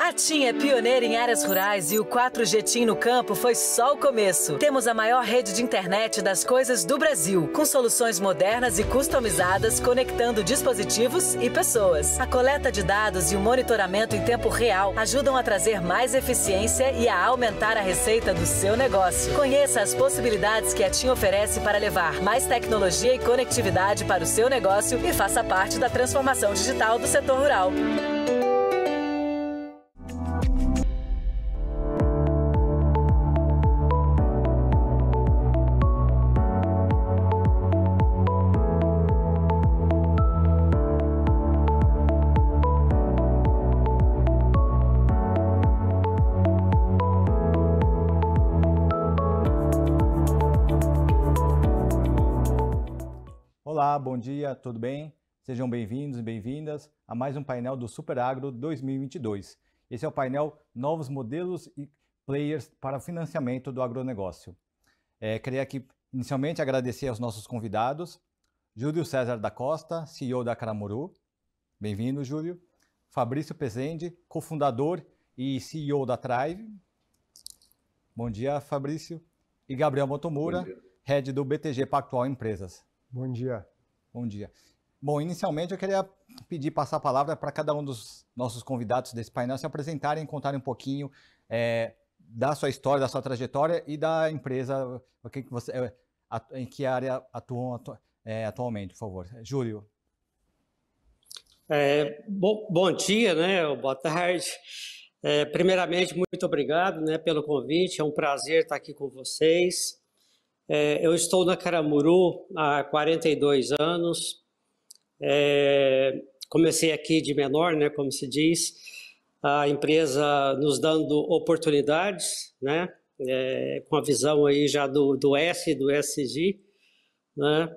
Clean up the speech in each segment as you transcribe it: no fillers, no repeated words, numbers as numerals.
A TIM é pioneira em áreas rurais e o 4G TIM no campo foi só o começo. Temos a maior rede de internet das coisas do Brasil, com soluções modernas e customizadas, conectando dispositivos e pessoas. A coleta de dados e o monitoramento em tempo real ajudam a trazer mais eficiência e a aumentar a receita do seu negócio. Conheça as possibilidades que a TIM oferece para levar mais tecnologia e conectividade para o seu negócio e faça parte da transformação digital do setor rural. Olá, bom dia, tudo bem? Sejam bem-vindos e bem-vindas a mais um painel do Super Agro 2022. Esse é o painel Novos Modelos e Players para o Financiamento do Agronegócio. Queria aqui inicialmente agradecer aos nossos convidados, Júlio César da Costa, CEO da Caramuru. Bem-vindo, Júlio. Fabrício Pezende, cofundador e CEO da Thrive. Bom dia, Fabrício. E Gabriel Motomura, head do BTG Pactual Empresas. Bom dia. Bom dia. Bom, inicialmente eu queria passar a palavra para cada um dos nossos convidados desse painel se apresentarem e contarem um pouquinho da sua história, da sua trajetória e da empresa, em que área atuam atualmente, por favor. Júlio. Bom dia, né? Boa tarde. Primeiramente, muito obrigado, né, pelo convite. É um prazer estar aqui com vocês. Eu estou na Caramuru há 42 anos, comecei aqui de menor, né, como se diz, a empresa nos dando oportunidades, né, com a visão aí já do S e do SG, né.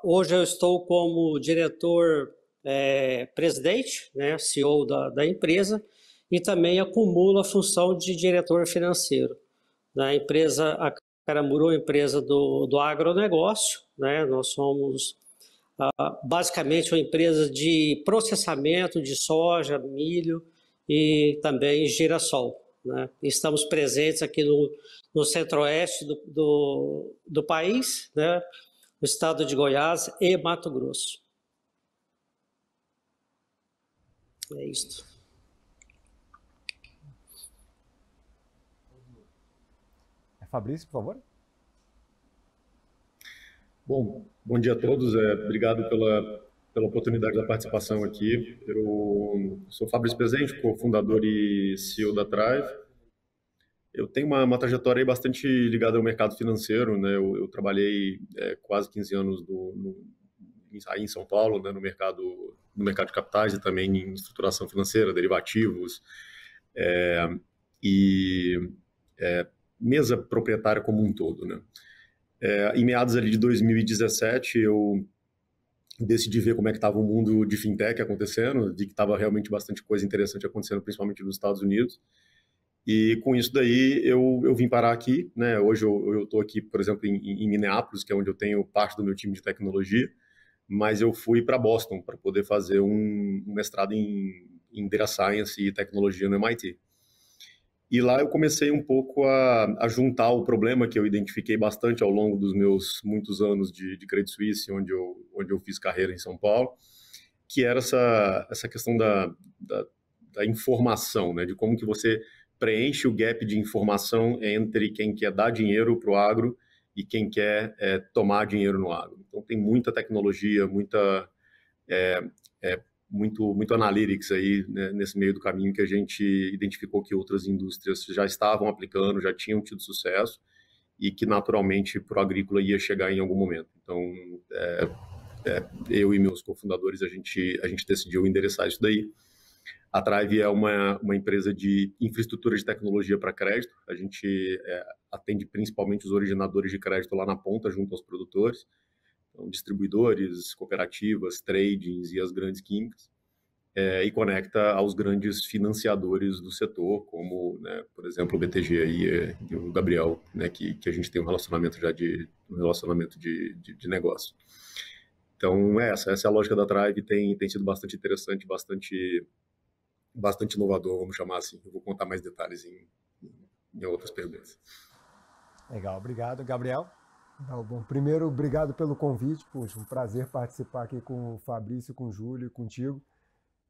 Hoje eu estou como diretor-presidente, né, CEO da empresa, e também acumulo a função de diretor financeiro. A empresa Caramuru é uma empresa do agronegócio, né? Nós somos basicamente uma empresa de processamento de soja, milho e também girassol, né? Estamos presentes aqui no centro-oeste do país, né? No estado de Goiás e Mato Grosso. É isso. Fabrício, por favor. Bom dia a todos. Obrigado pela oportunidade da participação aqui. Eu sou Fabrício Pezende, cofundador e CEO da Thrive. Eu tenho uma trajetória aí bastante ligada ao mercado financeiro, né? Eu trabalhei quase 15 anos aí em São Paulo, né? no mercado de capitais e também em estruturação financeira, derivativos mesa proprietária como um todo, né? Em meados ali de 2017, eu decidi ver como é que estava o mundo de fintech acontecendo, vi que estava realmente bastante coisa interessante acontecendo, principalmente nos Estados Unidos. E com isso daí, eu vim parar aqui, né? Hoje eu estou aqui, por exemplo, em Minneapolis, que é onde eu tenho parte do meu time de tecnologia, mas eu fui para Boston para poder fazer um mestrado em Data Science e tecnologia no MIT. E lá eu comecei um pouco a juntar o problema que eu identifiquei bastante ao longo dos meus muitos anos de Credit Suisse, onde eu fiz carreira em São Paulo, que era essa questão da informação, né? De como que você preenche o gap de informação entre quem quer dar dinheiro para o agro e quem quer tomar dinheiro no agro. Então tem muita tecnologia, muito analytics aí, né, nesse meio do caminho que a gente identificou que outras indústrias já estavam aplicando, já tinham tido sucesso e que naturalmente para o agrícola ia chegar em algum momento. Então, eu e meus cofundadores, a gente decidiu endereçar isso daí. A Thrive é uma empresa de infraestrutura de tecnologia para crédito. A gente atende principalmente os originadores de crédito lá na ponta, junto aos produtores. Então, distribuidores, cooperativas, tradings e as grandes químicas, e conecta aos grandes financiadores do setor, como, né, por exemplo, o BTG e o Gabriel, né, que a gente tem um relacionamento já de negócio. Então, essa é a lógica da Thrive, tem sido bastante interessante, bastante bastante inovador, vamos chamar assim. Eu vou contar mais detalhes em outras perguntas. Legal, obrigado. Gabriel? Bom, primeiro, obrigado pelo convite. Puxa, um prazer participar aqui com o Fabrício, com o Júlio e contigo.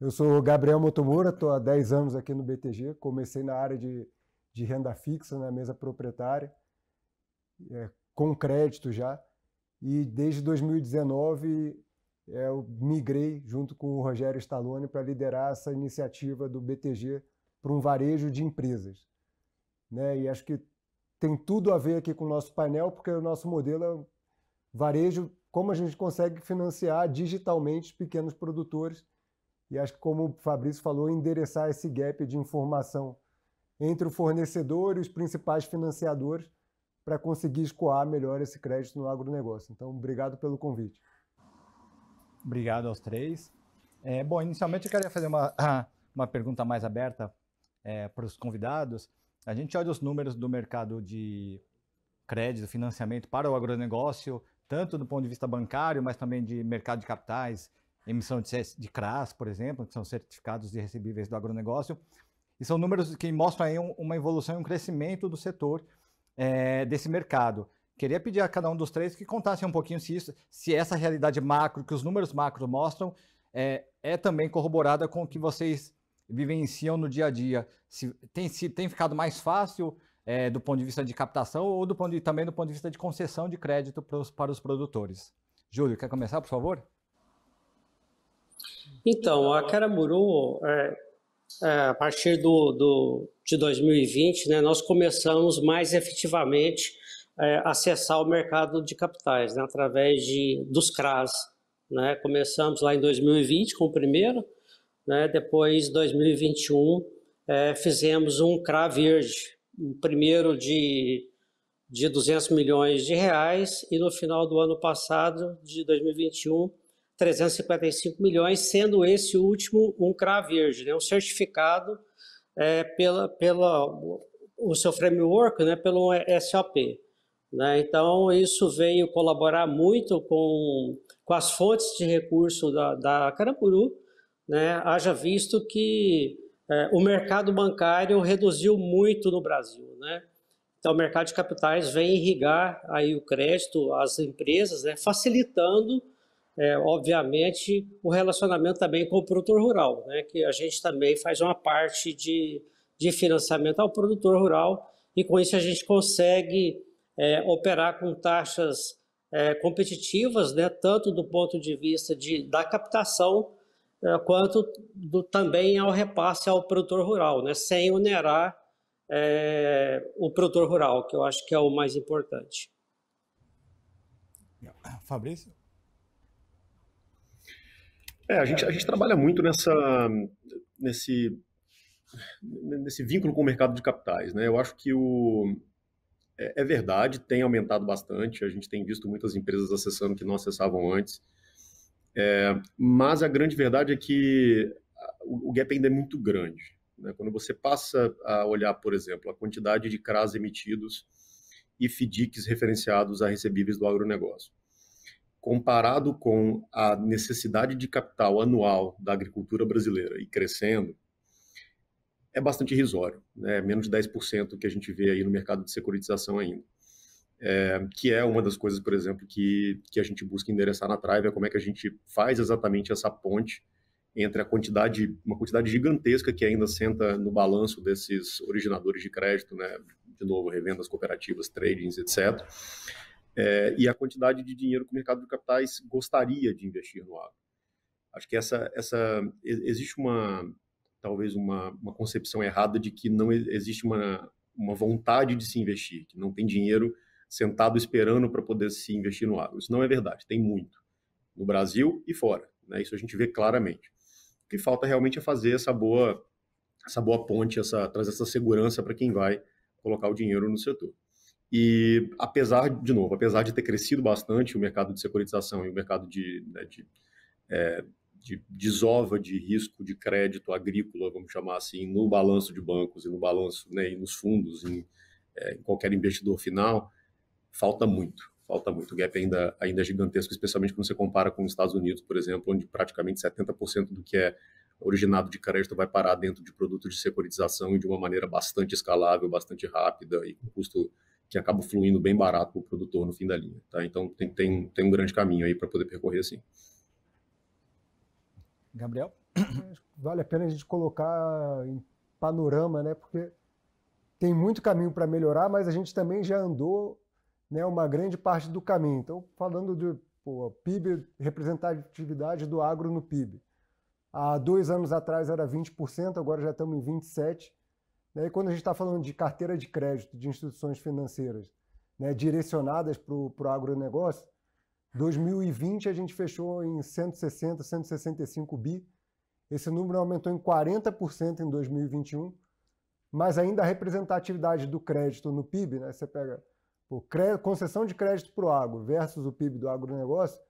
Eu sou o Gabriel Motomura, estou há 10 anos aqui no BTG. Comecei na área de renda fixa, na mesa proprietária, com crédito já. E desde 2019 eu migrei junto com o Rogério Stallone para liderar essa iniciativa do BTG para um varejo de empresas. Né? E acho que tem tudo a ver aqui com o nosso painel, porque o nosso modelo é varejo, como a gente consegue financiar digitalmente os pequenos produtores. E acho que, como o Fabrício falou, endereçar esse gap de informação entre o fornecedor e os principais financiadores para conseguir escoar melhor esse crédito no agronegócio. Então, obrigado pelo convite. Obrigado aos três. Bom, inicialmente eu queria fazer uma pergunta mais aberta para os convidados. A gente olha os números do mercado de crédito, financiamento para o agronegócio, tanto do ponto de vista bancário, mas também de mercado de capitais, emissão de CRAs, por exemplo, que são certificados de recebíveis do agronegócio. E são números que mostram aí uma evolução e um crescimento do setor desse mercado. Queria pedir a cada um dos três que contassem um pouquinho se essa realidade macro, que os números macro mostram, é também corroborada com o que vocês vivenciam no dia a dia. Se tem ficado mais fácil do ponto de vista de captação ou também do ponto de vista de concessão de crédito para os produtores. Júlio, quer começar, por favor? Então, a Caramuru, a partir de 2020, né, nós começamos mais efetivamente acessar o mercado de capitais, né, através dos CRAs. Né? Começamos lá em 2020 com o primeiro, né? Depois, em 2021, fizemos um CRA verde, o primeiro de 200 milhões de reais, e no final do ano passado, de 2021, 355 milhões, sendo esse último um CRA verde, né? Um certificado o seu framework, né? Pelo SOP. Né? Então, isso veio colaborar muito com as fontes de recurso da Caramuru, né? Haja visto que o mercado bancário reduziu muito no Brasil, né? Então, o mercado de capitais vem irrigar aí o crédito às empresas, né? Facilitando, obviamente, o relacionamento também com o produtor rural, né? Que a gente também faz uma parte de financiamento ao produtor rural, e com isso a gente consegue operar com taxas competitivas, né? Tanto do ponto de vista da captação, quanto também ao repasse ao produtor rural, né? Sem onerar o produtor rural, que eu acho que é o mais importante. Fabrício? A gente trabalha muito nesse vínculo com o mercado de capitais, né? Eu acho que é verdade, tem aumentado bastante, a gente tem visto muitas empresas acessando o que não acessavam antes, mas a grande verdade é que o gap ainda é muito grande. Né? Quando você passa a olhar, por exemplo, a quantidade de CRAs emitidos e FDICs referenciados a recebíveis do agronegócio, comparado com a necessidade de capital anual da agricultura brasileira e crescendo, é bastante irrisório, né? Menos de 10% que a gente vê aí no mercado de securitização ainda. Que é uma das coisas, por exemplo, que a gente busca endereçar na Thrive, é como é que a gente faz exatamente essa ponte entre uma quantidade gigantesca que ainda senta no balanço desses originadores de crédito, né? De novo, revendas cooperativas, tradings, etc., e a quantidade de dinheiro que o mercado de capitais gostaria de investir no agro. Acho que existe talvez uma concepção errada de que não existe uma vontade de se investir, que não tem dinheiro sentado esperando para poder se investir no agro. Isso não é verdade, tem muito, no Brasil e fora, né? Isso a gente vê claramente. O que falta realmente é fazer essa boa ponte, trazer essa segurança para quem vai colocar o dinheiro no setor. E apesar de ter crescido bastante o mercado de securitização e o mercado de desova de risco de crédito agrícola, vamos chamar assim, no balanço de bancos e no balanço, né, e nos fundos, em qualquer investidor final, falta muito. O gap ainda é gigantesco, especialmente quando você compara com os Estados Unidos, por exemplo, onde praticamente 70% do que é originado de crédito vai parar dentro de produtos de securitização e de uma maneira bastante escalável, bastante rápida e com custo que acaba fluindo bem barato para o produtor no fim da linha. Tá? Então, tem um grande caminho aí para poder percorrer, sim. Gabriel? Vale a pena a gente colocar em panorama, né? Porque tem muito caminho para melhorar, mas a gente também já andou, né, uma grande parte do caminho. Então, falando de PIB, representatividade do agro no PIB. Há 2 anos atrás era 20%, agora já estamos em 27%. Né? E quando a gente está falando de carteira de crédito de instituições financeiras, né, direcionadas para o agronegócio, 2020 a gente fechou em 160, 165 bi. Esse número aumentou em 40% em 2021, mas ainda a representatividade do crédito no PIB, né, você pega concessão de crédito para o agro versus o PIB do agronegócio,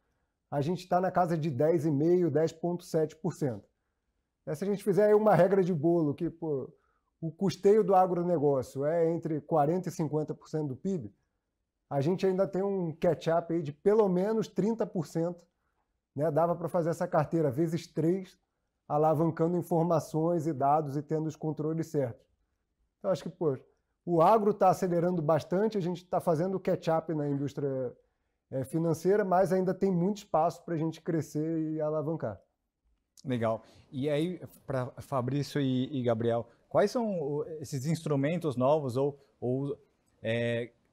a gente está na casa de 10,5%, 10,7%. Se a gente fizer aí uma regra de bolo, que o custeio do agronegócio é entre 40% e 50% do PIB, a gente ainda tem um catch-up aí de pelo menos 30%. Né? Dava para fazer essa carteira vezes 3, alavancando informações e dados e tendo os controles certos. Então, acho que o agro está acelerando bastante, a gente está fazendo o catch-up na indústria financeira, mas ainda tem muito espaço para a gente crescer e alavancar. Legal. E aí, para Fabrício e Gabriel, quais são esses instrumentos novos ou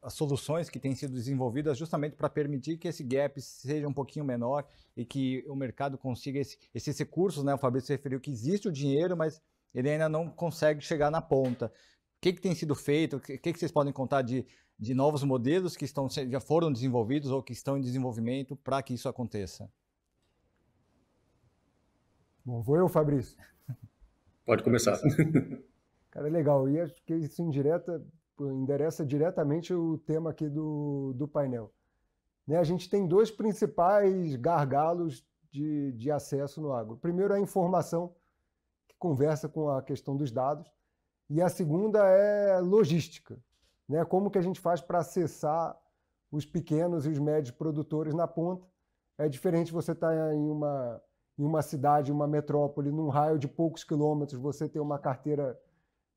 as soluções que têm sido desenvolvidas justamente para permitir que esse gap seja um pouquinho menor e que o mercado consiga esses recursos, né? O Fabrício referiu que existe o dinheiro, mas ele ainda não consegue chegar na ponta. O que tem sido feito? O que vocês podem contar de novos modelos que já foram desenvolvidos ou que estão em desenvolvimento para que isso aconteça? Bom, vou eu, Fabrício? Pode começar. Cara, legal. E acho que isso endereça diretamente o tema aqui do painel. Né, a gente tem 2 principais gargalos de acesso no agro. O primeiro é a informação, que conversa com a questão dos dados, e a segunda é logística. Né, como que a gente faz para acessar os pequenos e os médios produtores na ponta. É diferente você estar em uma cidade, uma metrópole, num raio de poucos quilômetros, você ter uma carteira,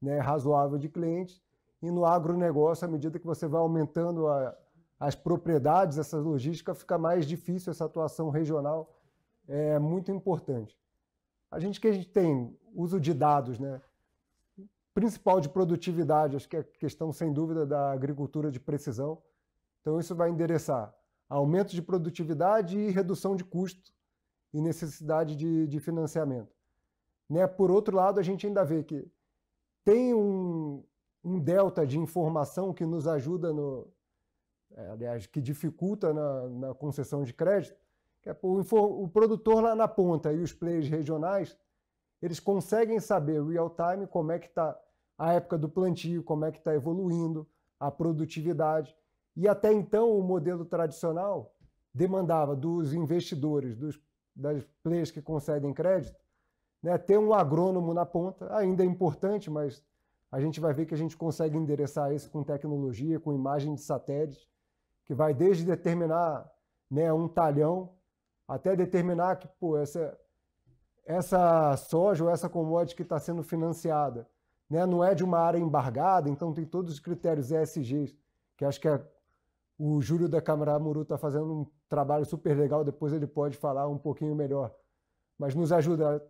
né, razoável de clientes, e no agronegócio, à medida que você vai aumentando as propriedades, essa logística, fica mais difícil, essa atuação regional é muito importante. A gente tem uso de dados, né? Principal de produtividade, acho que é a questão, sem dúvida, da agricultura de precisão. Então, isso vai endereçar aumento de produtividade e redução de custo e necessidade de financiamento. Né? Por outro lado, a gente ainda vê que tem um delta de informação que nos ajuda, aliás, que dificulta na concessão de crédito, que é o produtor lá na ponta e os players regionais, eles conseguem saber real time como é que está a época do plantio, como é que está evoluindo a produtividade. E até então o modelo tradicional demandava dos investidores, das players que concedem crédito, né, ter um agrônomo na ponta. Ainda é importante, mas a gente vai ver que a gente consegue endereçar isso com tecnologia, com imagem de satélite, que vai desde determinar, né, um talhão até determinar que essa soja ou essa commodity que está sendo financiada, né, não é de uma área embargada, então tem todos os critérios ESGs, que acho que o Júlio da Caramuru está fazendo um trabalho super legal, depois ele pode falar um pouquinho melhor, mas nos ajuda.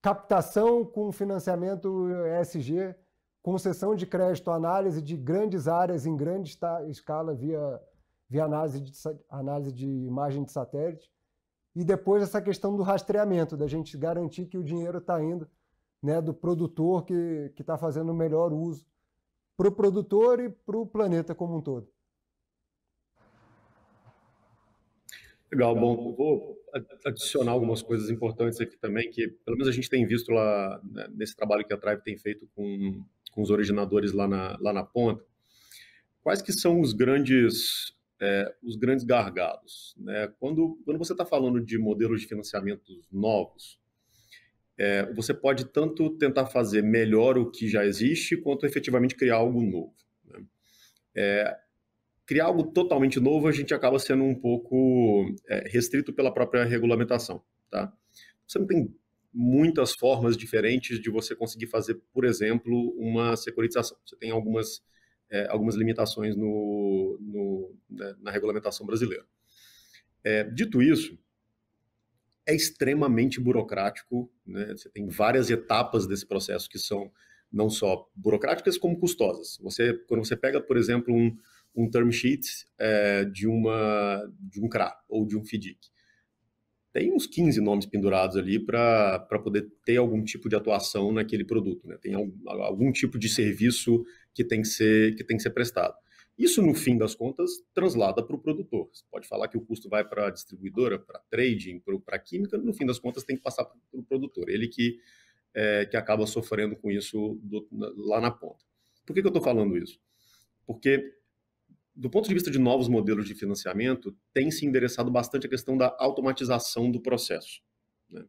Captação com financiamento ESG, concessão de crédito, análise de grandes áreas em grande escala via análise de imagem de satélite, e depois essa questão do rastreamento, da gente garantir que o dinheiro está indo, né, do produtor que está fazendo o melhor uso para o produtor e para o planeta como um todo. Legal, bom, vou adicionar algumas coisas importantes aqui também, que pelo menos a gente tem visto lá, né, nesse trabalho que a Thrive tem feito com os originadores lá na ponta. Quais que são os grandes gargalos? Né? Quando você está falando de modelos de financiamentos novos, você pode tanto tentar fazer melhor o que já existe, quanto efetivamente criar algo novo. Né? Criar algo totalmente novo, a gente acaba sendo um pouco restrito pela própria regulamentação. Tá? Você não tem muitas formas diferentes de você conseguir fazer, por exemplo, uma securitização. Você tem algumas limitações na regulamentação brasileira. Dito isso, é extremamente burocrático, né? Você tem várias etapas desse processo que são não só burocráticas, como custosas. Quando você pega, por exemplo, um term sheet de um CRA ou de um FDIC, tem uns 15 nomes pendurados ali para poder ter algum tipo de atuação naquele produto, né? Tem algum tipo de serviço que tem que ser prestado. Isso, no fim das contas, translada para o produtor. Você pode falar que o custo vai para a distribuidora, para trading, para a química, no fim das contas tem que passar para o produtor. Ele que acaba sofrendo com isso lá na ponta. Por que eu estou falando isso? Porque, do ponto de vista de novos modelos de financiamento, tem se endereçado bastante a questão da automatização do processo, né?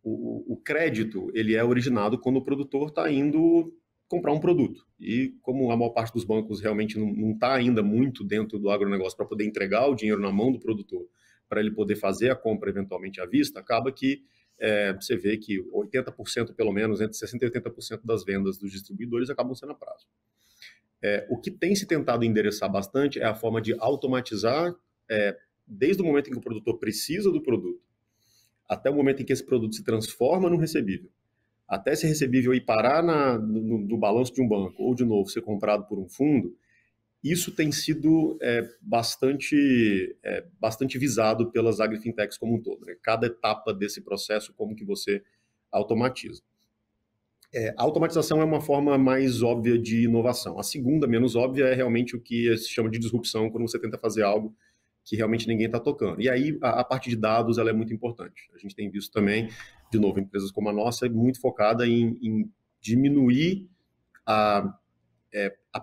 O crédito ele é originado quando o produtor está indo comprar um produto. E como a maior parte dos bancos realmente não está ainda muito dentro do agronegócio para poder entregar o dinheiro na mão do produtor, para ele poder fazer a compra eventualmente à vista, acaba que você vê que 80% pelo menos, entre 60% e 80% das vendas dos distribuidores acabam sendo a prazo. O que tem se tentado endereçar bastante é a forma de automatizar, desde o momento em que o produtor precisa do produto, até o momento em que esse produto se transforma num recebível, até esse recebível ir parar no balanço de um banco, ou de novo ser comprado por um fundo, isso tem sido bastante visado pelas agrifintechs como um todo, né? Cada etapa desse processo, como que você automatiza. A automatização é uma forma mais óbvia de inovação. A segunda, menos óbvia, é realmente o que se chama de disrupção, quando você tenta fazer algo que realmente ninguém está tocando. E aí, a parte de dados ela é muito importante. A gente tem visto também, de novo, empresas como a nossa, muito focada em diminuir a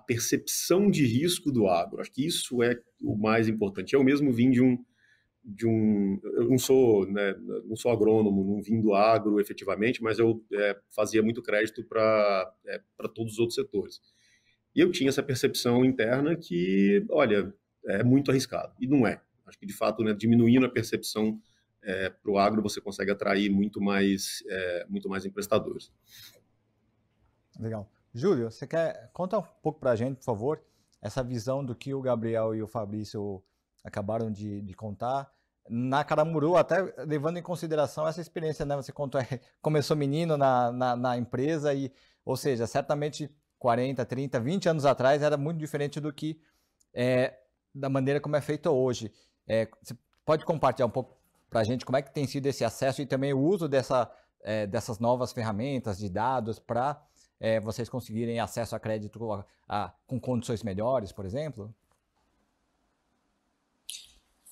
percepção de risco do agro. Acho que isso é o mais importante. Eu mesmo vim eu não sou agrônomo, não vim do agro efetivamente, mas eu fazia muito crédito para todos os outros setores. E eu tinha essa percepção interna que, olha, é muito arriscado. E não é. Acho que, de fato, né, diminuindo a percepção para o agro, você consegue atrair muito mais emprestadores. Legal. Júlio, você conta um pouco para a gente, por favor, essa visão do que o Gabriel e o Fabrício acabaram de contar. Na Caramuru, até levando em consideração essa experiência, né? Você contou, começou menino na empresa, ou seja, certamente 40, 30, 20 anos atrás era muito diferente do que da maneira como é feito hoje. Você pode compartilhar um pouco para a gente como é que tem sido esse acesso e também o uso dessas novas ferramentas de dados para vocês conseguirem acesso a crédito com condições melhores, por exemplo?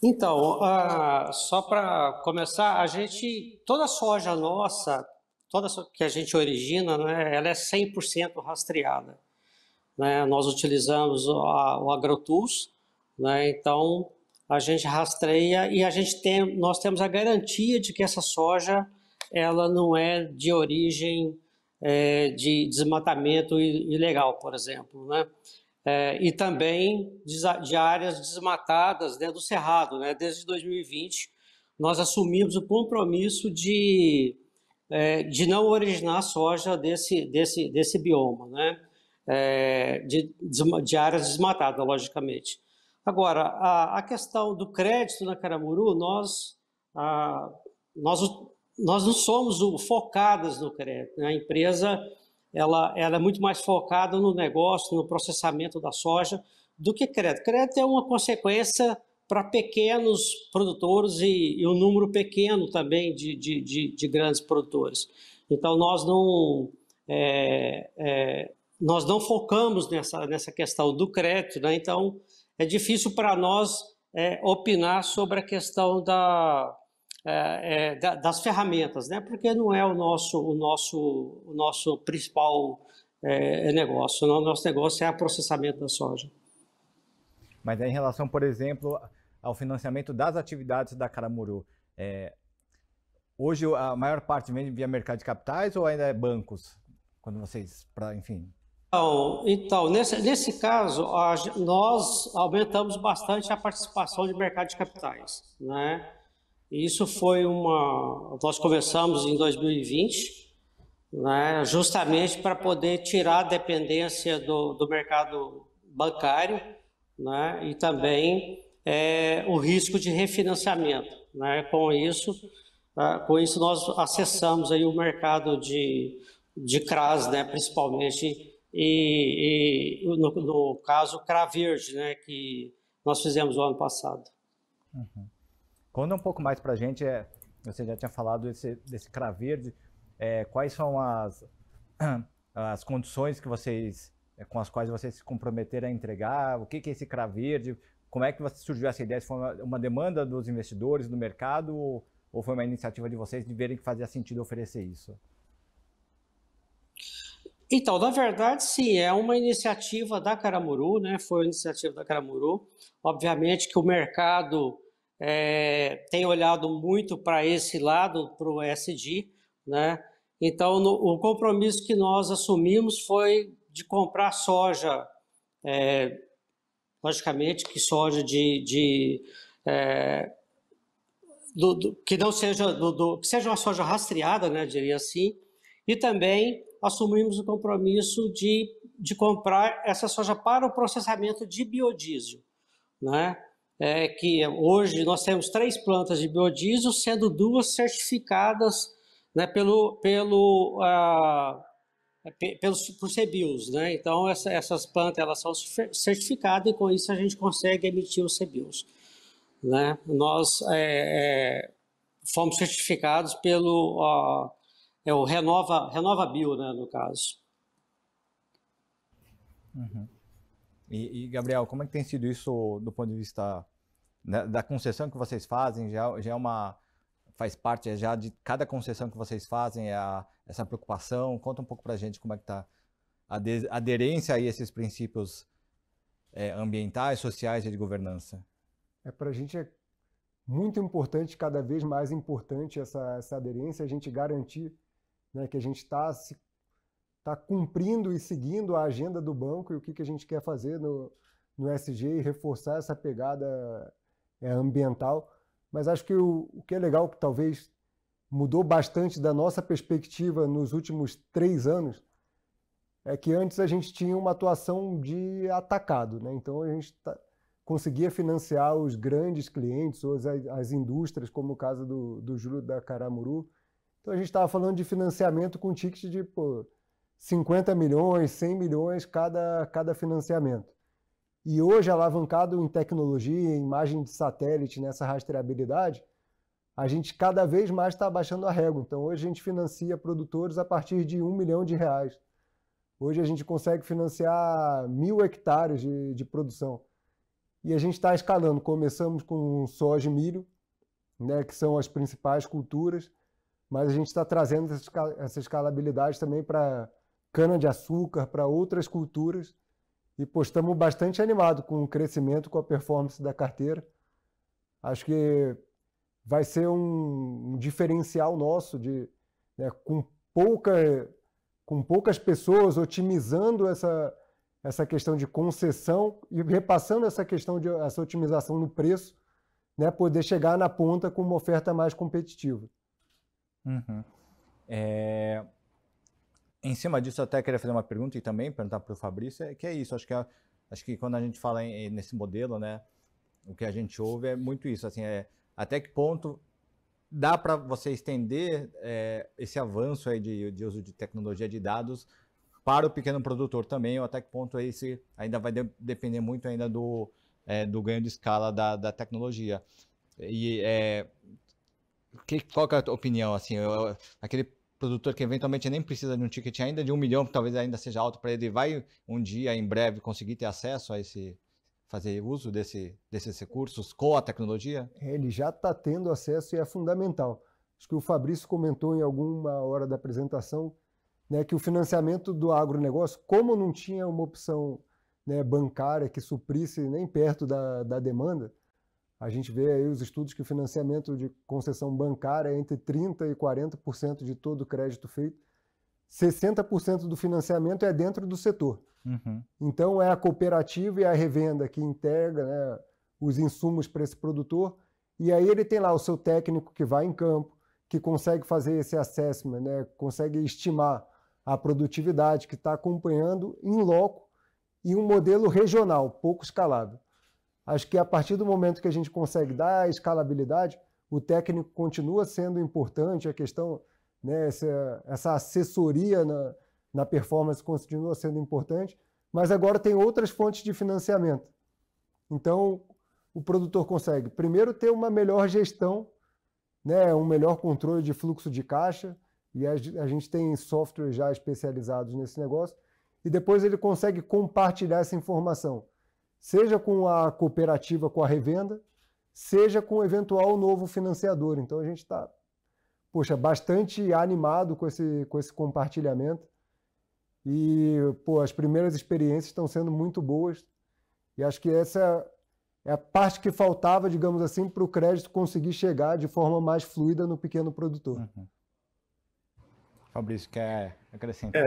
Então, só para começar, toda a soja nossa, toda que a gente origina, né, ela é 100% rastreada, né? Nós utilizamos o AgroTools, né? Então a gente rastreia e nós temos a garantia de que essa soja ela não é de origem de desmatamento ilegal, por exemplo, né? E também de áreas desmatadas, né, do Cerrado, né? Desde 2020, nós assumimos o compromisso de não originar soja desse bioma, né? De áreas desmatadas, logicamente. Agora, a questão do crédito na Caramuru, nós não somos focadas no crédito, né? A empresa ela é muito mais focada no negócio, no processamento da soja, do que crédito. Crédito é uma consequência para pequenos produtores e um número pequeno também de grandes produtores. Então, nós não focamos nessa questão do crédito, né? Então, é difícil para nós opinar sobre a questão das ferramentas, né? Porque não é o nosso principal negócio. O nosso negócio é o processamento da soja. Mas em relação, por exemplo, ao financiamento das atividades da Caramuru, hoje a maior parte vem via mercado de capitais ou ainda é bancos? Quando vocês, enfim... Então, nesse caso, nós aumentamos bastante a participação de mercado de capitais, né? Isso foi nós começamos em 2020, né, justamente para poder tirar a dependência do mercado bancário, né, e também o risco de refinanciamento, né. Com isso nós acessamos aí o mercado de CRAs, né, principalmente, e no caso CRA Verde, né, que nós fizemos o ano passado. Uhum. Conta um pouco mais para a gente, você já tinha falado desse CRA Verde, quais são as condições que com as quais vocês se comprometeram a entregar, o que é esse CRA Verde, como é que surgiu essa ideia? Se foi uma demanda dos investidores, do mercado, ou foi uma iniciativa de vocês de verem que fazia sentido oferecer isso? Então, na verdade, sim, é uma iniciativa da Caramuru, né? Foi uma iniciativa da Caramuru. Obviamente que o mercado tem olhado muito para esse lado, para o ESG, né? Então, o compromisso que nós assumimos foi de comprar soja, logicamente que soja que não seja que seja uma soja rastreada, né? Diria assim, e também assumimos o compromisso de comprar essa soja para o processamento de biodiesel, né? Que hoje nós temos 3 plantas de biodiesel, sendo 2 certificadas, né, por CBIOS, né? Então essas plantas elas são certificadas e com isso a gente consegue emitir os CBIOS, né? Nós fomos certificados pelo o Renova Bio, né, no caso. Uhum. E Gabriel, como é que tem sido isso do ponto de vista, né, da concessão que vocês fazem? Faz parte já de cada concessão que vocês fazem, essa preocupação? Conta um pouco para a gente como é que está a aderência a esses princípios ambientais, sociais e de governança. Para a gente é muito importante, cada vez mais importante essa aderência, a gente garantir, né, que a gente está cumprindo e seguindo a agenda do banco e o que a gente quer fazer no ESG e reforçar essa pegada ambiental. Mas acho que o que é legal, que talvez mudou bastante da nossa perspectiva nos últimos 3 anos, é que antes a gente tinha uma atuação de atacado, né? Então a gente conseguia financiar os grandes clientes ou as indústrias, como o caso do Júlio da Caramuru. Então a gente estava falando de financiamento com ticket de 50 milhões, 100 milhões cada financiamento. E hoje, alavancado em tecnologia, em imagem de satélite, nessa rastreabilidade, a gente cada vez mais está abaixando a régua. Então hoje a gente financia produtores a partir de R$1 milhão. Hoje a gente consegue financiar 1.000 hectares de produção. E a gente está escalando. Começamos com soja e milho, né, que são as principais culturas, mas a gente está trazendo essa escalabilidade também para cana-de-açúcar, para outras culturas, e estamos bastante animados com o crescimento, com a performance da carteira. Acho que vai ser um diferencial nosso, né, com poucas pessoas otimizando essa questão de concessão e repassando essa otimização no preço, né, poder chegar na ponta com uma oferta mais competitiva. Uhum. Em cima disso, eu até queria fazer uma pergunta e também perguntar para o Fabrício, que é isso, acho que quando a gente fala nesse modelo, né, o que a gente ouve é muito isso, assim, até que ponto dá para você estender esse avanço aí de uso de tecnologia de dados para o pequeno produtor também, ou até que ponto esse ainda vai depender muito ainda do ganho de escala da tecnologia. E qual que é a tua opinião, assim, aquele produtor que eventualmente nem precisa de um ticket ainda de 1 milhão, que talvez ainda seja alto para ele, vai um dia, em breve, conseguir ter acesso a fazer uso desses recursos com a tecnologia? Ele já está tendo acesso e é fundamental. Acho que o Fabrício comentou em alguma hora da apresentação, né, que o financiamento do agronegócio, como não tinha uma opção, né, bancária que suprisse nem perto da demanda, a gente vê aí os estudos que o financiamento de concessão bancária é entre 30% e 40% de todo o crédito feito. 60% do financiamento é dentro do setor. Uhum. Então é a cooperativa e a revenda que integra, né, os insumos para esse produtor, E aí ele tem lá o seu técnico que vai em campo, que consegue fazer esse assessment, né? Consegue estimar a produtividade, que está acompanhando em loco e um modelo regional, pouco escalado. Acho que a partir do momento que a gente consegue dar a escalabilidade, o técnico continua sendo importante, a questão, né, essa assessoria na performance continua sendo importante, mas agora tem outras fontes de financiamento. Então, o produtor consegue, primeiro, ter uma melhor gestão, né, um melhor controle de fluxo de caixa, e a gente tem softwares já especializados nesse negócio, e depois ele consegue compartilhar essa informação, seja com a cooperativa, com a revenda, seja com o eventual novo financiador. Então a gente está, bastante animado com esse compartilhamento. E, as primeiras experiências estão sendo muito boas. E acho que essa é a parte que faltava, digamos assim, para o crédito conseguir chegar de forma mais fluida no pequeno produtor. Uhum. Fabrício, quer acrescentar?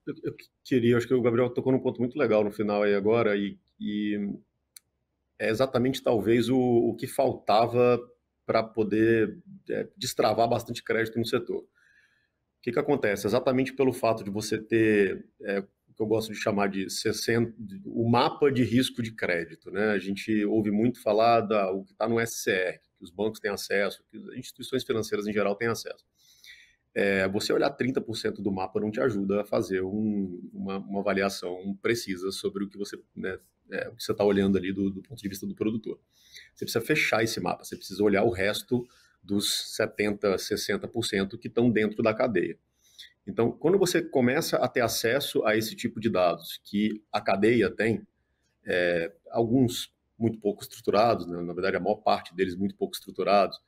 Eu queria, acho que o Gabriel tocou num ponto muito legal no final aí agora, e é exatamente talvez o que faltava para poder destravar bastante crédito no setor. O que acontece? Exatamente pelo fato de você ter o que eu gosto de chamar de o mapa de risco de crédito, né? A gente ouve muito falar o que está no SCR, que os bancos têm acesso, que as instituições financeiras em geral têm acesso. Você olhar 30% do mapa não te ajuda a fazer uma avaliação precisa sobre o que você está olhando ali do ponto de vista do produtor. Você precisa fechar esse mapa, você precisa olhar o resto dos 70%, 60% que estão dentro da cadeia. Então, quando você começa a ter acesso a esse tipo de dados que a cadeia tem, alguns muito pouco estruturados, né? Na verdade a maior parte deles muito pouco estruturados,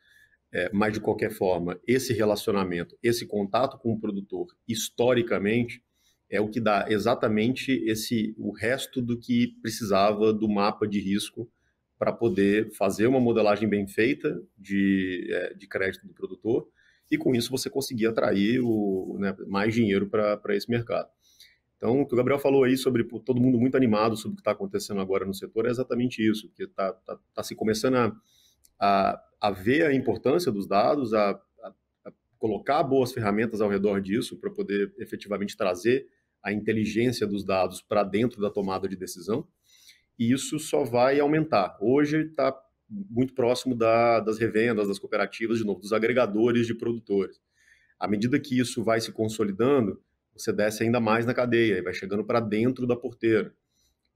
mas de qualquer forma, esse relacionamento, esse contato com o produtor, historicamente, é o que dá exatamente o resto do que precisava do mapa de risco para poder fazer uma modelagem bem feita de crédito do produtor, e com isso você conseguir atrair mais dinheiro para esse mercado. Então, o que o Gabriel falou aí sobre todo mundo muito animado sobre o que está acontecendo agora no setor é exatamente isso, porque está se começando a ver a importância dos dados, a colocar boas ferramentas ao redor disso para poder efetivamente trazer a inteligência dos dados para dentro da tomada de decisão, e isso só vai aumentar. Hoje está muito próximo das revendas, das cooperativas, de novo, dos agregadores de produtores. À medida que isso vai se consolidando, você desce ainda mais na cadeia e vai chegando para dentro da porteira,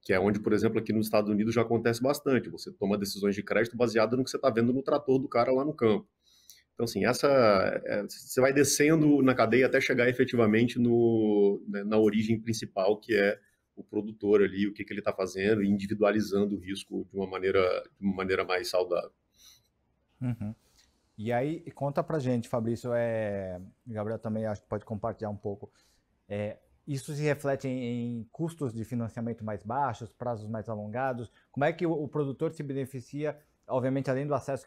que é onde, por exemplo, aqui nos Estados Unidos já acontece bastante. Você toma decisões de crédito baseadas no que você está vendo no trator do cara lá no campo. Então, assim, você vai descendo na cadeia até chegar efetivamente na origem principal, que é o produtor ali, o que ele está fazendo, e individualizando o risco de uma maneira mais saudável. Uhum. E aí, conta pra gente, Fabrício, Gabriel também acho que pode compartilhar um pouco, isso se reflete em custos de financiamento mais baixos, prazos mais alongados? Como é que o produtor se beneficia, obviamente, além do acesso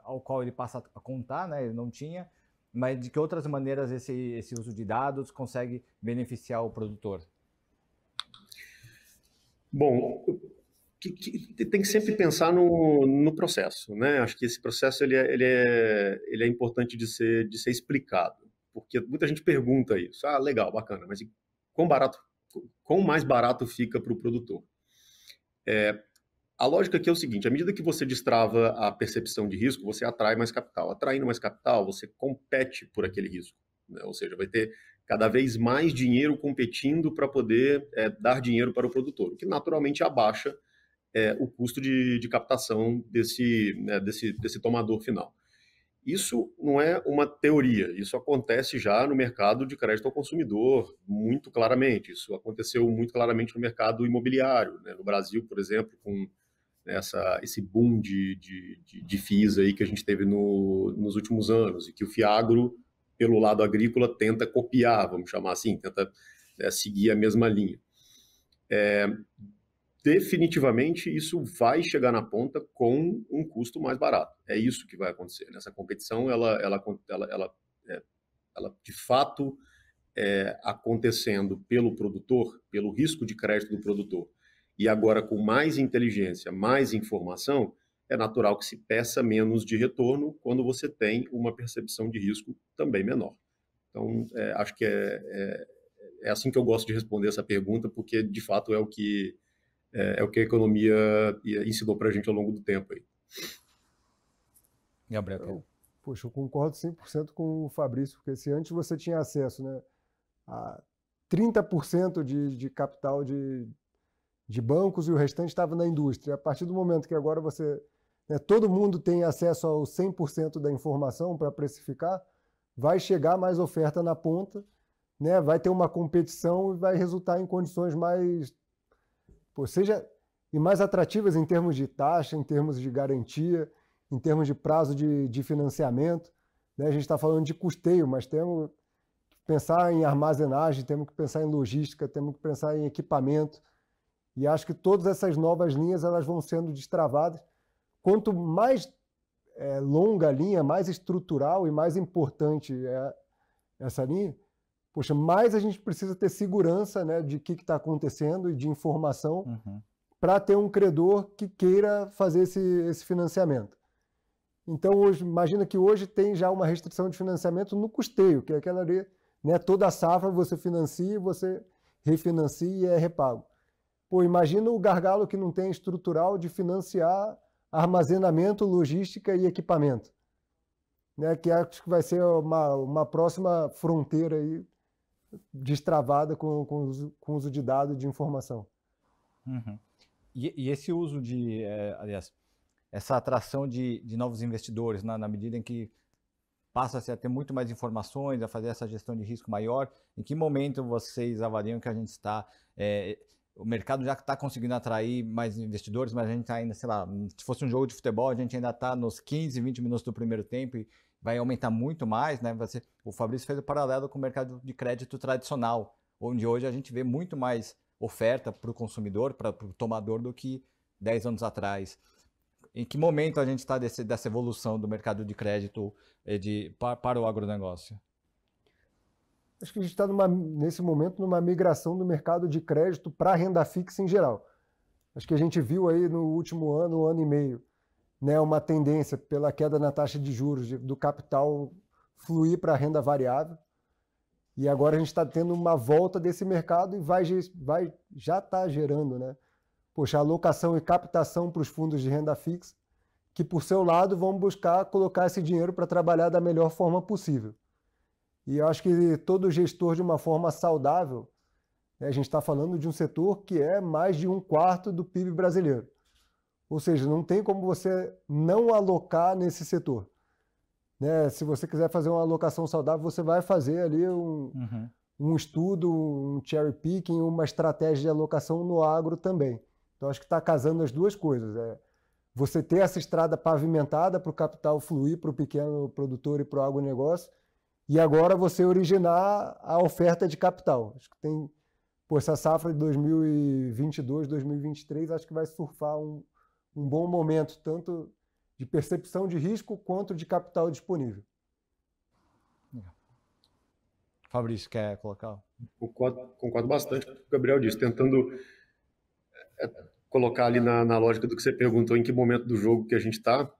ao qual ele passa a contar, né? Ele não tinha, mas de que outras maneiras esse uso de dados consegue beneficiar o produtor? Bom, tem que sempre pensar no processo, né? Acho que esse processo ele é importante de ser explicado, porque muita gente pergunta isso. Legal, bacana, mas quão mais barato fica para o produtor? A lógica aqui é o seguinte: à medida que você destrava a percepção de risco, você atrai mais capital. Atraindo mais capital, você compete por aquele risco, né? Ou seja, vai ter cada vez mais dinheiro competindo para poder dar dinheiro para o produtor, o que naturalmente abaixa o custo de captação desse tomador final. Isso não é uma teoria, isso acontece já no mercado de crédito ao consumidor muito claramente. Isso aconteceu muito claramente no mercado imobiliário, né? No Brasil, por exemplo, com esse boom de FIIs aí que a gente teve nos últimos anos, e que o Fiagro, pelo lado agrícola, tenta copiar, vamos chamar assim, tenta seguir a mesma linha. Definitivamente, isso vai chegar na ponta com um custo mais barato. É isso que vai acontecer. Nessa competição, ela de fato, acontecendo pelo produtor, pelo risco de crédito do produtor, e agora com mais inteligência, mais informação, é natural que se peça menos de retorno quando você tem uma percepção de risco também menor. Então, acho que é assim que eu gosto de responder essa pergunta, porque, de fato, é o que a economia ensinou para a gente ao longo do tempo. Aí. Gabriel. Poxa, eu concordo 100% com o Fabrício, porque se antes você tinha acesso, né, a 30% de capital de bancos e o restante estava na indústria. A partir do momento que agora todo mundo tem acesso ao 100% da informação para precificar, vai chegar mais oferta na ponta, né, vai ter uma competição e vai resultar em condições mais mais atrativas em termos de taxa, em termos de garantia, em termos de prazo de financiamento. Né? A gente está falando de custeio, mas temos que pensar em armazenagem, temos que pensar em logística, temos que pensar em equipamento. E acho que todas essas novas linhas elas vão sendo destravadas. Quanto mais longa a linha, mais estrutural e mais importante é essa linha, mais a gente precisa ter segurança, né, de que está acontecendo e de informação para ter um credor que queira fazer esse financiamento. Então, imagina que hoje tem já uma restrição de financiamento no custeio, que é aquela ali, né, toda a safra você financia, você refinancia e é repago. Imagina o gargalo que não tem estrutural de financiar armazenamento, logística e equipamento. Né, que acho que vai ser uma próxima fronteira aí destravada com o uso de dados de informação. E esse uso aliás, essa atração de novos investidores, na medida em que passa-se a ter muito mais informações, a fazer essa gestão de risco maior, em que momento vocês avaliam que a gente está... o mercado já está conseguindo atrair mais investidores, mas a gente ainda, sei lá, se fosse um jogo de futebol, a gente ainda está nos 15, 20 minutos do primeiro tempo e vai aumentar muito mais, né? O Fabrício fez o paralelo com o mercado de crédito tradicional, onde hoje a gente vê muito mais oferta para o consumidor, para o tomador, do que 10 anos atrás. Em que momento a gente está dessa evolução do mercado de crédito para o agronegócio? Acho que a gente está, nesse momento, numa migração do mercado de crédito para a renda fixa em geral. Acho que a gente viu aí no último ano e meio, né, uma tendência pela queda na taxa de juros do capital fluir para a renda variável. E agora a gente está tendo uma volta desse mercado e já está gerando, né? Alocação e captação para os fundos de renda fixa, que por seu lado vão buscar colocar esse dinheiro para trabalhar da melhor forma possível. E eu acho que todo gestor, de uma forma saudável, né, a gente está falando de um setor que é mais de 1/4 do PIB brasileiro. Ou seja, não tem como você não alocar nesse setor. Né? Se você quiser fazer uma alocação saudável, você vai fazer ali um estudo, um cherry picking, uma estratégia de alocação no agro também. Então, acho que está casando as duas coisas. Você ter essa estrada pavimentada para o capital fluir para o pequeno produtor e para o agronegócio, e agora você originar a oferta de capital. Acho que tem... essa safra de 2022, 2023, acho que vai surfar um bom momento, tanto de percepção de risco quanto de capital disponível. Fabrício, quer colocar? Concordo bastante com o que o Gabriel disse, tentando colocar ali na lógica do que você perguntou, em que momento do jogo que a gente está.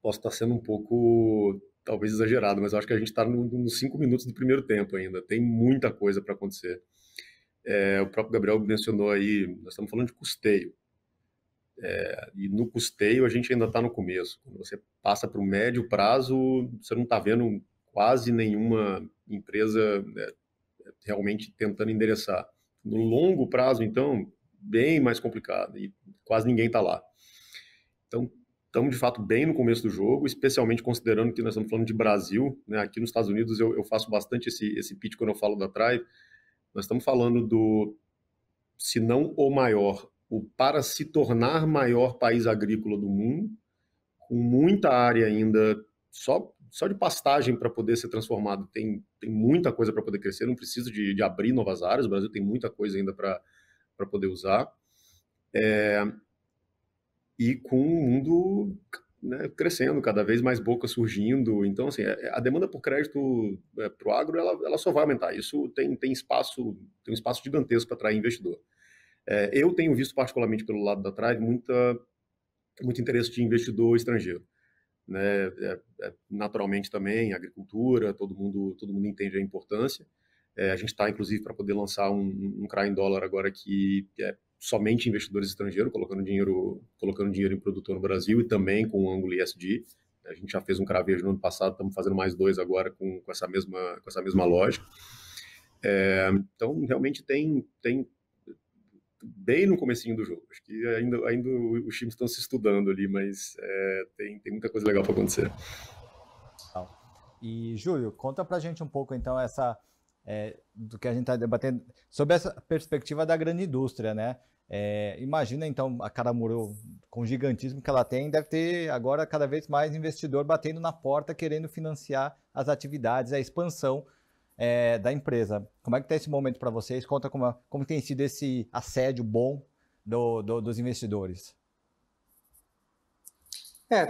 Posso estar sendo um pouco, talvez, exagerado, mas eu acho que a gente está nos 5 minutos do primeiro tempo ainda. Tem muita coisa para acontecer. O próprio Gabriel mencionou aí, nós estamos falando de custeio. E no custeio a gente ainda está no começo. Quando você passa para o médio prazo, você não está vendo quase nenhuma empresa realmente tentando endereçar. No longo prazo, então, bem mais complicado e quase ninguém está lá. Então, estamos de fato bem no começo do jogo, especialmente considerando que nós estamos falando de Brasil, né? Aqui nos Estados Unidos eu faço bastante esse pitch quando eu falo da Thrive. Nós estamos falando do, se não o maior, para se tornar maior país agrícola do mundo, com muita área ainda só de pastagem para poder ser transformado. Tem muita coisa para poder crescer, não precisa de abrir novas áreas, o Brasil tem muita coisa ainda para poder usar. E com o mundo, né, crescendo, cada vez mais bocas surgindo. Então, assim, a demanda por crédito para o agro, ela só vai aumentar. Isso tem um espaço gigantesco para atrair investidor. Eu tenho visto, particularmente pelo lado da Thrive, muita muito interesse de investidor estrangeiro, né? Naturalmente também, agricultura, todo mundo entende a importância. A gente está, inclusive, para poder lançar um CRA em dólar agora que é somente investidores estrangeiros, colocando dinheiro em produtor no Brasil e também com o ângulo ESG. A gente já fez um CRA verde no ano passado, estamos fazendo mais 2 agora com essa mesma lógica. Então, realmente tem bem no comecinho do jogo. Acho que ainda os times estão se estudando ali, mas tem muita coisa legal para acontecer. E, Júlio, conta pra gente um pouco, então, do que a gente está debatendo, sobre essa perspectiva da grande indústria, né? Imagina, então, a Caramuru, com o gigantismo que ela tem, deve ter agora cada vez mais investidor batendo na porta, querendo financiar as atividades, a expansão da empresa. Como é que está esse momento para vocês? Conta como tem sido esse assédio bom dos investidores.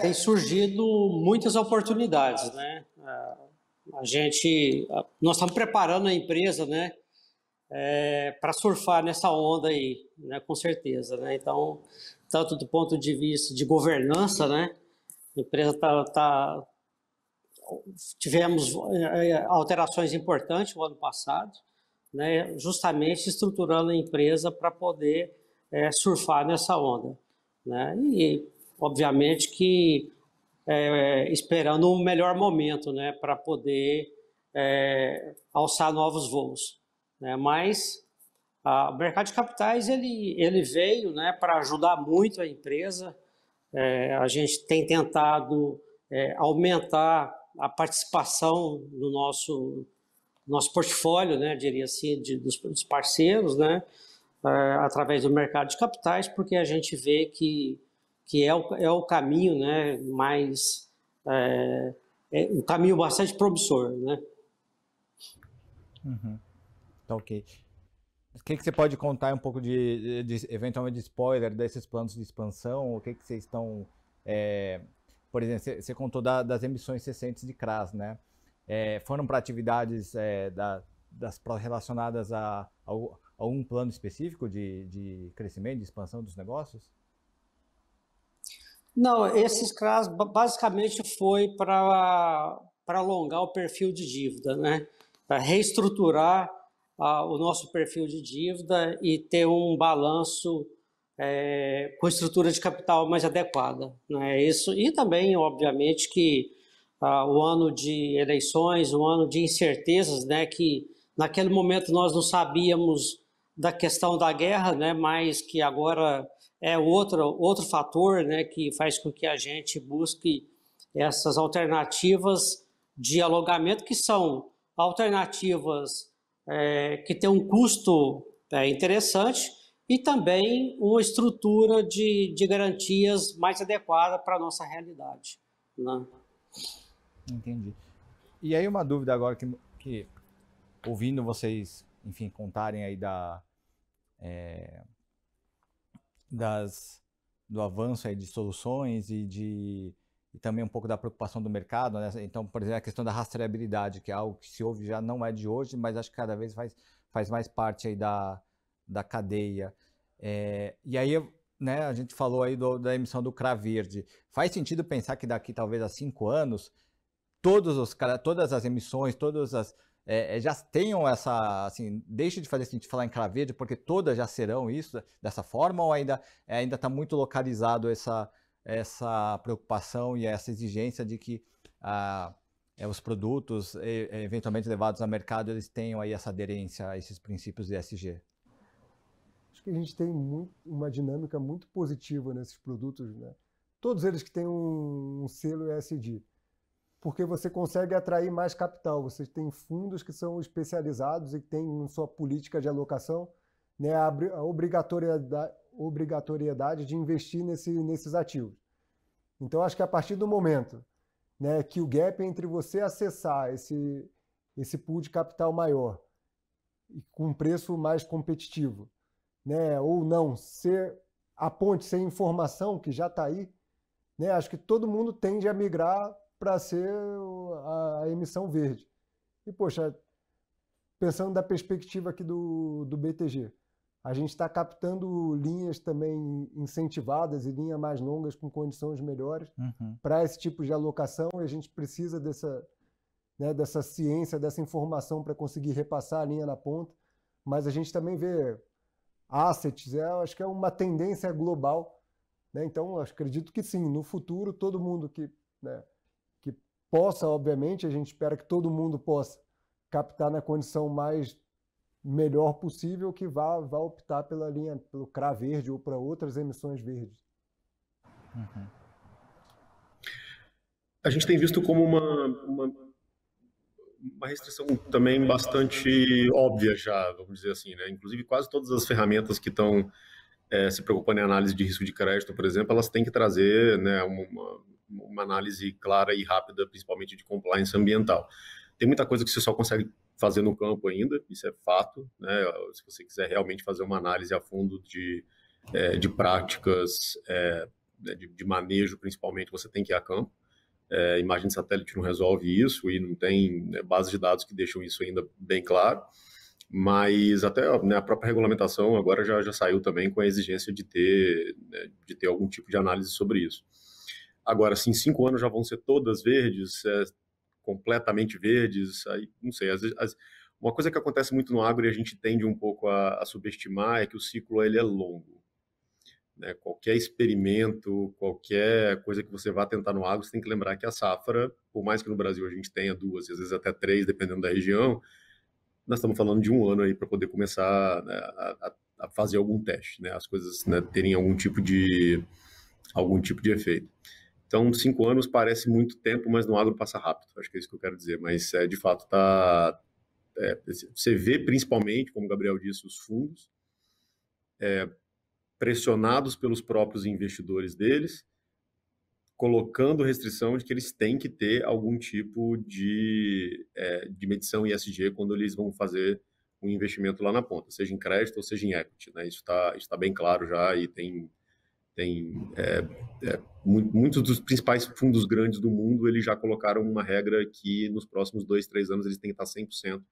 Tem surgido muitas oportunidades, né? Nós estamos preparando a empresa, né, para surfar nessa onda aí, né, com certeza, né? Então, tanto do ponto de vista de governança, né, a empresa tivemos alterações importantes no ano passado, né, justamente estruturando a empresa para poder surfar nessa onda, né? E obviamente que esperando um melhor momento, né, para poder alçar novos voos, né? Mas o mercado de capitais ele veio, né, para ajudar muito a empresa. A gente tem tentado aumentar a participação do nosso portfólio, né, diria assim, dos parceiros, né, através do mercado de capitais, porque a gente vê que é o caminho, né, mais um caminho bastante promissor, né? Uhum. Tá, ok. O que você pode contar um pouco eventualmente de spoiler desses planos de expansão? O que vocês estão... por exemplo, você contou das emissões recentes de CRAs, né? Foram para atividades relacionadas a algum plano específico de crescimento, de expansão dos negócios? Não, esses CRAs basicamente foi para alongar o perfil de dívida, né? Para reestruturar o nosso perfil de dívida e ter um balanço com estrutura de capital mais adequada, né? Isso, e também, obviamente, que o ano de eleições, o ano de incertezas, né? Que naquele momento nós não sabíamos da questão da guerra, né? Mas que agora é outro fator, né, que faz com que a gente busque essas alternativas de alongamento, que são alternativas que têm um custo interessante e também uma estrutura de garantias mais adequada para a nossa realidade, né? Entendi. E aí uma dúvida agora que ouvindo vocês, enfim, contarem aí do avanço aí de soluções e também um pouco da preocupação do mercado, né? Então, por exemplo, a questão da rastreabilidade, que é algo que se ouve já não é de hoje, mas acho que cada vez faz mais parte aí da cadeia. E aí, né, a gente falou aí da emissão do CRA verde. Faz sentido pensar que daqui talvez a 5 anos, todas as emissões, já tenham essa, assim, deixe de fazer sentido falar em CRA verde, porque todas já serão isso, dessa forma, ou ainda está muito localizado essa preocupação e essa exigência de que os produtos, eventualmente levados ao mercado, eles tenham aí essa aderência a esses princípios ESG? Acho que a gente tem uma dinâmica muito positiva nesses produtos, né? Todos eles que têm um selo ESG. Porque você consegue atrair mais capital. Você tem fundos que são especializados e que têm sua política de alocação, né, a obrigatoriedade de investir nesses ativos. Então, acho que a partir do momento, né, que o gap entre você acessar esse pool de capital maior e com um preço mais competitivo, né, ou não, a ponte sem informação que já está aí, né, acho que todo mundo tende a migrar para ser a emissão verde. E, poxa, pensando da perspectiva aqui do BTG, A gente está captando linhas também incentivadas e linhas mais longas com condições melhores para esse tipo de alocação, e a gente precisa dessa ciência, dessa informação para conseguir repassar a linha na ponta. Mas a gente também vê assets, acho que é uma tendência global, né? Então, acredito que sim, no futuro, todo mundo que possa, obviamente, a gente espera que todo mundo possa captar na condição mais melhor possível, que vá optar pela linha, pelo CRA verde ou para outras emissões verdes. A gente tem visto como uma restrição também bastante óbvia já, vamos dizer assim, né? Inclusive, quase todas as ferramentas que estão se preocupando em análise de risco de crédito, por exemplo, elas têm que trazer, né, uma análise clara e rápida, principalmente de compliance ambiental. Tem muita coisa que você só consegue fazer no campo ainda, isso é fato, né? Se você quiser realmente fazer uma análise a fundo de práticas de manejo, principalmente, você tem que ir a campo. Imagem de satélite não resolve isso e não tem bases de dados que deixam isso ainda bem claro, mas até, né, a própria regulamentação agora já saiu também com a exigência de ter algum tipo de análise sobre isso. Agora, se em 5 anos já vão ser todas verdes, completamente verdes, aí não sei, às vezes, uma coisa que acontece muito no agro e a gente tende um pouco a subestimar é que o ciclo ele é longo. Né? Qualquer experimento, qualquer coisa que você vá tentar no agro, você tem que lembrar que a safra, por mais que no Brasil a gente tenha 2, às vezes até 3, dependendo da região, nós estamos falando de 1 ano aí para poder começar, né, a fazer algum teste, né? As coisas, né, terem algum tipo de efeito. Então, 5 anos parece muito tempo, mas no agro passa rápido. Acho que é isso que eu quero dizer. Mas, de fato, você vê principalmente, como o Gabriel disse, os fundos pressionados pelos próprios investidores deles, colocando restrição de que eles têm que ter algum tipo de medição ESG quando eles vão fazer um investimento lá na ponta, seja em crédito ou seja em equity. Né? Isso está bem claro já e tem muitos dos principais fundos grandes do mundo, eles já colocaram uma regra que nos próximos 2, 3 anos eles têm que estar 100%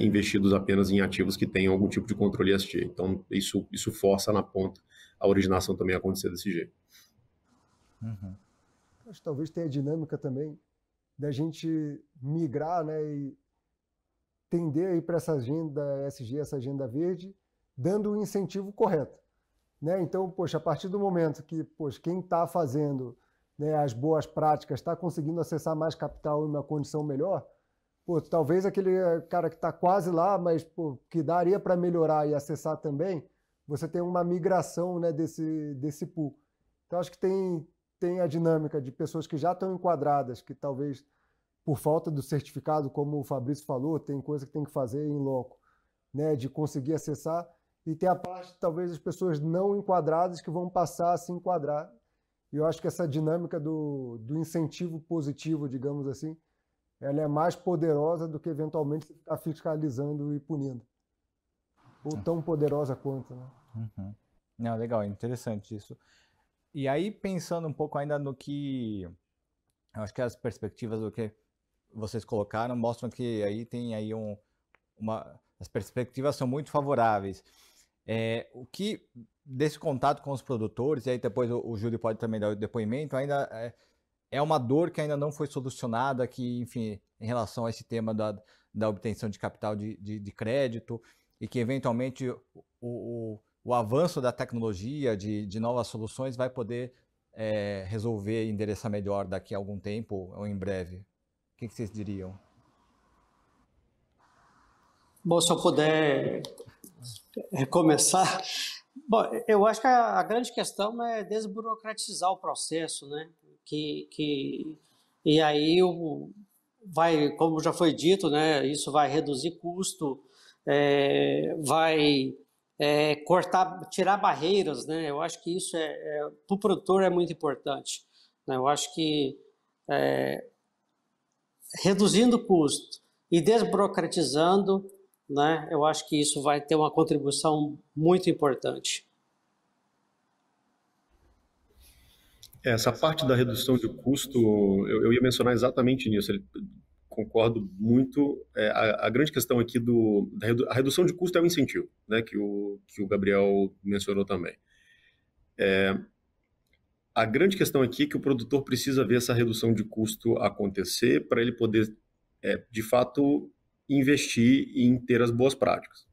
investidos apenas em ativos que tenham algum tipo de controle ESG. Então, isso força na ponta a originação também acontecer desse jeito. Acho que talvez tenha a dinâmica também da gente migrar, né, e tender para essa agenda ESG, essa agenda verde, dando o incentivo correto. Né? Então, poxa, a partir do momento que quem está fazendo, né, as boas práticas está conseguindo acessar mais capital em uma condição melhor, talvez aquele cara que está quase lá, mas que daria para melhorar e acessar também, você tem uma migração, né, desse pool. Então, acho que tem a dinâmica de pessoas que já estão enquadradas, que talvez por falta do certificado, como o Fabrício falou, tem coisa que tem que fazer em loco, né, de conseguir acessar. E tem a parte, talvez, das pessoas não enquadradas que vão passar a se enquadrar. E eu acho que essa dinâmica do incentivo positivo, digamos assim, ela é mais poderosa do que, eventualmente, você ficar fiscalizando e punindo. Ou tão poderosa quanto, né? Não, legal, interessante isso. E aí, pensando um pouco ainda no que... Eu acho que as perspectivas do que vocês colocaram mostram que aí tem aí as perspectivas são muito favoráveis. O que, desse contato com os produtores, e aí depois o Júlio pode também dar o depoimento, ainda é uma dor que ainda não foi solucionada, que, enfim, em relação a esse tema da obtenção de capital de crédito, e que eventualmente o avanço da tecnologia, de novas soluções, vai poder resolver e endereçar melhor daqui a algum tempo ou em breve. O que vocês diriam? Bom, se eu puder recomeçar. Bom, eu acho que a grande questão é desburocratizar o processo, né? E aí como já foi dito, né? Isso vai reduzir custo, vai tirar barreiras, né? Eu acho que isso para o produtor é muito importante, né? Eu acho que reduzindo o custo e desburocratizando, né? Eu acho que isso vai ter uma contribuição muito importante. Essa parte da redução de custo, eu ia mencionar exatamente nisso. concordo muito. A grande questão aqui a redução de custo é um incentivo, né, que o Gabriel mencionou também. A grande questão aqui é que o produtor precisa ver essa redução de custo acontecer para ele poder, de fato, investir em ter as boas práticas.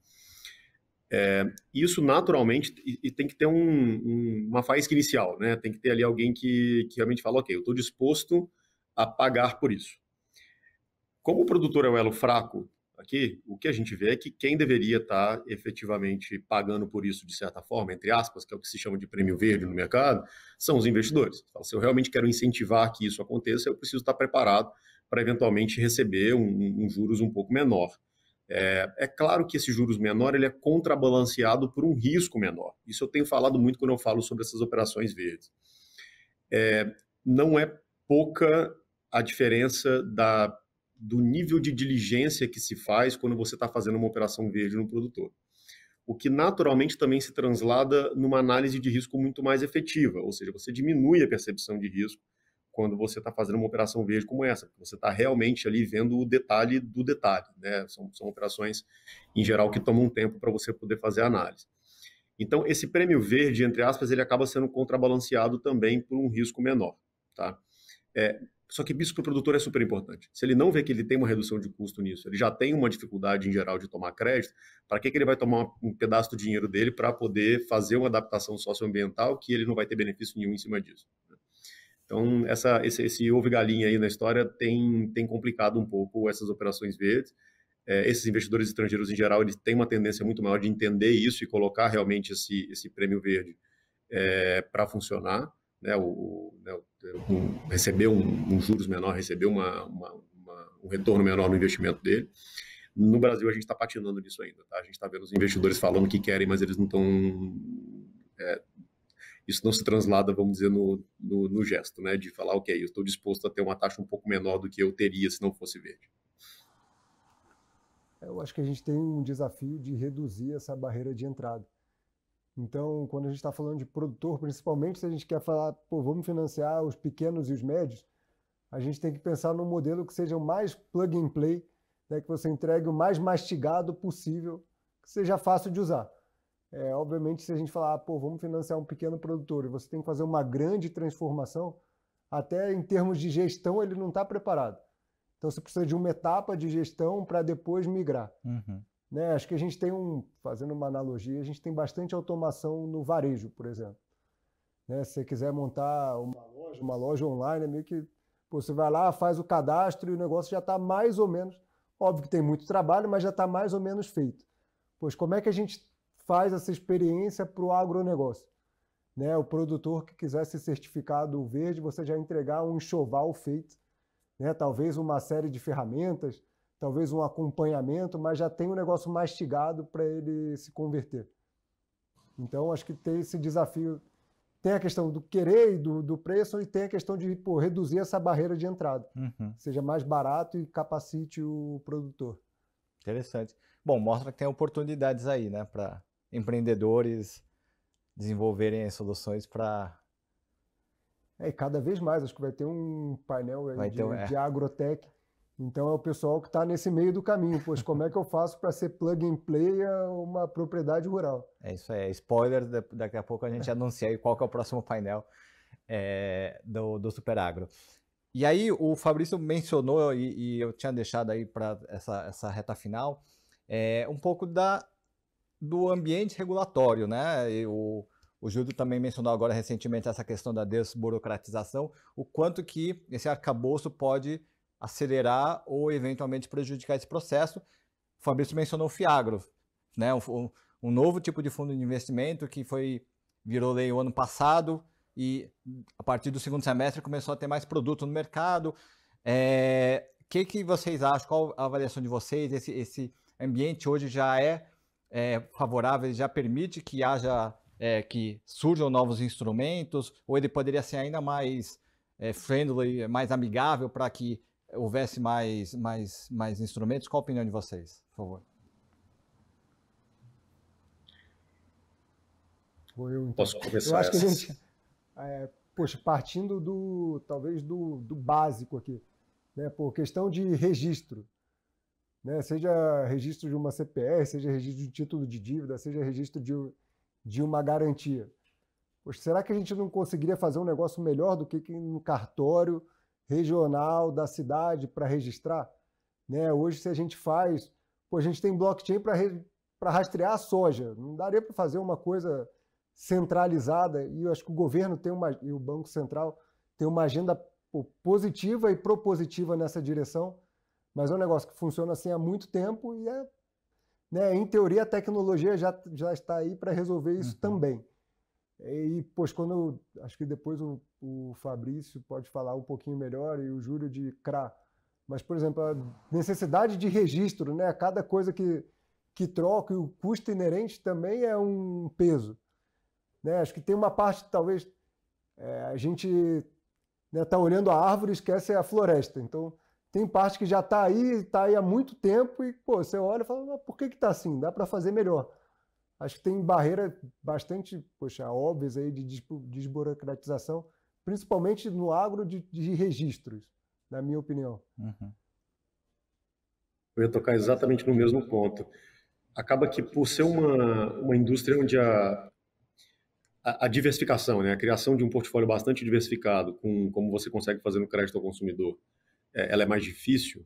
Isso naturalmente e tem que ter uma faísca inicial, né? Tem que ter ali alguém que realmente fala, ok, eu estou disposto a pagar por isso. Como o produtor é o elo fraco aqui, o que a gente vê é que quem deveria estar efetivamente pagando por isso, de certa forma, entre aspas, que é o que se chama de prêmio verde no mercado, são os investidores. Então, se eu realmente quero incentivar que isso aconteça, eu preciso estar preparado para eventualmente receber um juros um pouco menor. É claro que esse juros menor ele é contrabalanceado por um risco menor. Isso eu tenho falado muito quando eu falo sobre essas operações verdes. Não é pouca a diferença do nível de diligência que se faz quando você está fazendo uma operação verde no produtor. O que naturalmente também se translada numa análise de risco muito mais efetiva, ou seja, você diminui a percepção de risco quando você está fazendo uma operação verde como essa, porque você está realmente ali vendo o detalhe do detalhe, né? São operações, em geral, que tomam um tempo para você poder fazer a análise. Então, esse prêmio verde, entre aspas, ele acaba sendo contrabalanceado também por um risco menor, tá? Só que isso para o produtor é super importante. Se ele não vê que ele tem uma redução de custo nisso, ele já tem uma dificuldade em geral de tomar crédito, para que ele vai tomar um pedaço do dinheiro dele para poder fazer uma adaptação socioambiental que ele não vai ter benefício nenhum em cima disso? Então, esse ovo e galinha aí na história tem complicado um pouco essas operações verdes. Esses investidores estrangeiros, em geral, eles têm uma tendência muito maior de entender isso e colocar realmente esse prêmio verde para funcionar, né? Receber um juros menor, receber um retorno menor no investimento dele. No Brasil, a gente está patinando nisso ainda, tá? A gente está vendo os investidores falando que querem, mas eles não estão... isso não se translada, vamos dizer, no gesto, né? De falar, ok, eu estou disposto a ter uma taxa um pouco menor do que eu teria se não fosse verde. Eu acho que a gente tem um desafio de reduzir essa barreira de entrada. Então, quando a gente está falando de produtor, principalmente se a gente quer falar, pô, vamos financiar os pequenos e os médios, a gente tem que pensar num modelo que seja o mais plug and play, né, que você entregue o mais mastigado possível, que seja fácil de usar. Obviamente, se a gente falar, pô, vamos financiar um pequeno produtor e você tem que fazer uma grande transformação, até em termos de gestão ele não está preparado. Então, você precisa de uma etapa de gestão para depois migrar. Uhum. Né? Acho que a gente tem fazendo uma analogia, a gente tem bastante automação no varejo, por exemplo. Né? Se você quiser montar uma loja online, é meio que você vai lá, faz o cadastro e o negócio já está mais ou menos, óbvio que tem muito trabalho, mas já está mais ou menos feito. Pois como é que a gente faz essa experiência para o agronegócio? Né? O produtor que quiser ser certificado verde, você já entregar um enxoval feito, né? Talvez uma série de ferramentas, talvez um acompanhamento, mas já tem um negócio mastigado para ele se converter. Então, acho que tem esse desafio. Tem a questão do querer e do preço, e tem a questão de reduzir essa barreira de entrada. Uhum. Seja mais barato e capacite o produtor. Interessante. Bom, mostra que tem oportunidades aí, né, para empreendedores desenvolverem soluções para... E cada vez mais, acho que vai ter um painel aí de agrotech. Então é o pessoal que está nesse meio do caminho. Pois como é que eu faço para ser plug and play a uma propriedade rural? É isso aí. Spoiler, daqui a pouco a gente anuncia aí qual que é o próximo painel do Super Agro. E aí o Fabrício mencionou, e eu tinha deixado aí para essa reta final, um pouco do ambiente regulatório, né? O Júlio também mencionou agora recentemente essa questão da desburocratização, o quanto que esse arcabouço pode acelerar ou eventualmente prejudicar esse processo. O Fabrício mencionou o Fiagro, né? Um novo tipo de fundo de investimento que virou lei o ano passado e a partir do segundo semestre começou a ter mais produto no mercado. Que vocês acham? Qual a avaliação de vocês? Esse ambiente hoje já é favorável, já permite que que surjam novos instrumentos, ou ele poderia ser ainda mais friendly, mais amigável para que houvesse mais instrumentos? Qual a opinião de vocês, por favor? Posso começar? Eu acho que a gente, partindo talvez do básico aqui, né? Por questão de registro, né? Seja registro de uma CPR, seja registro de título de dívida, seja registro de uma garantia. Poxa, será que a gente não conseguiria fazer um negócio melhor do que no cartório regional da cidade para registrar? Né? Hoje, se a gente faz... Pô, a gente tem blockchain para rastrear a soja. Não daria para fazer uma coisa centralizada? E eu acho que o governo e o Banco Central tem uma agenda positiva e propositiva nessa direção, mas é um negócio que funciona assim há muito tempo e, né, em teoria, a tecnologia já está aí para resolver isso também. E, pois, acho que depois o Fabrício pode falar um pouquinho melhor e o Júlio de CRA. Mas, por exemplo, a necessidade de registro, né? Cada coisa que troca e o custo inerente também é um peso. Né? Acho que tem uma parte, talvez, a gente está olhando a árvore e esquece a floresta. Então, tem parte que já está aí há muito tempo e, pô, você olha e fala, por que está assim? Dá para fazer melhor. Acho que tem barreiras bastante, óbvias aí de desburocratização, principalmente no agro de registros, na minha opinião. Eu ia tocar exatamente no mesmo ponto. Acaba que, por ser uma indústria onde a diversificação, né, a criação de um portfólio bastante diversificado, como você consegue fazer no crédito ao consumidor, ela é mais difícil,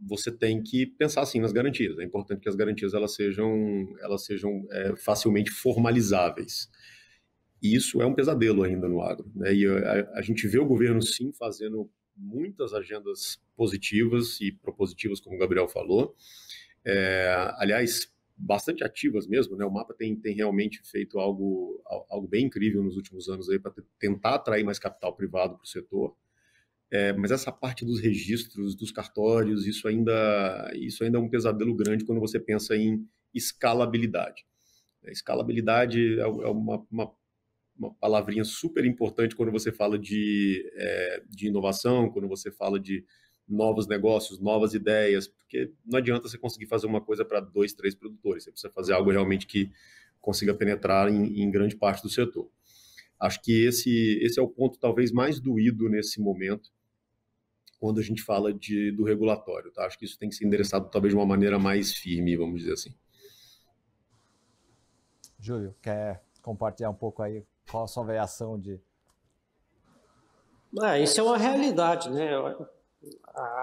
você tem que pensar assim nas garantias. É importante que as garantias elas sejam facilmente formalizáveis. E isso é um pesadelo ainda no agro, né? E a gente vê o governo, sim, fazendo muitas agendas positivas e propositivas, como o Gabriel falou. Aliás, bastante ativas mesmo, né? O Mapa tem realmente feito algo bem incrível nos últimos anos aí para tentar atrair mais capital privado para o setor. Mas essa parte dos registros, dos cartórios, isso ainda é um pesadelo grande quando você pensa em escalabilidade. Escalabilidade é uma palavrinha super importante quando você fala de inovação, quando você fala de novos negócios, novas ideias, porque não adianta você conseguir fazer uma coisa para 2, 3 produtores, você precisa fazer algo realmente que consiga penetrar em grande parte do setor. Acho que esse é o ponto talvez mais doído nesse momento, quando a gente fala do regulatório. Tá? Acho que isso tem que ser endereçado talvez de uma maneira mais firme, vamos dizer assim. Júlio, quer compartilhar um pouco aí qual a sua avaliação de... Isso é uma realidade, né?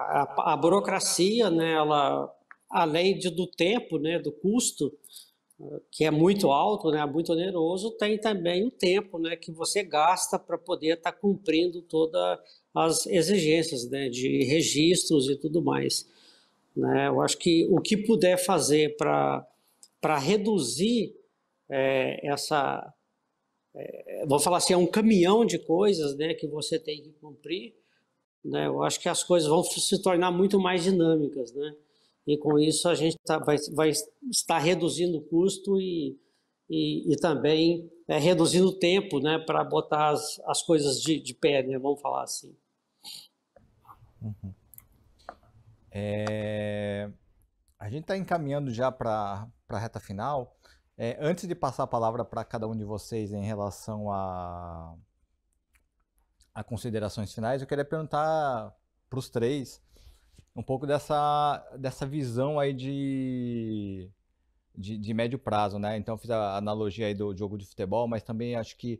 A burocracia, né, ela, além do tempo, né, do custo, que é muito alto, né, muito oneroso, tem também o tempo, né, que você gasta para poder estar cumprindo todas as exigências, né, de registros e tudo mais. Né? Eu acho que o que puder fazer para reduzir vou falar assim, é um caminhão de coisas, né, que você tem que cumprir, né? Eu acho que as coisas vão se tornar muito mais dinâmicas, né? E com isso a gente vai estar reduzindo o custo e também reduzindo o tempo, né, para botar as coisas de pé, né, vamos falar assim. A gente está encaminhando já para a reta final. Antes de passar a palavra para cada um de vocês em relação a considerações finais, eu queria perguntar para os três um pouco dessa visão aí de médio prazo, né? Então eu fiz a analogia aí do jogo de futebol, mas também acho que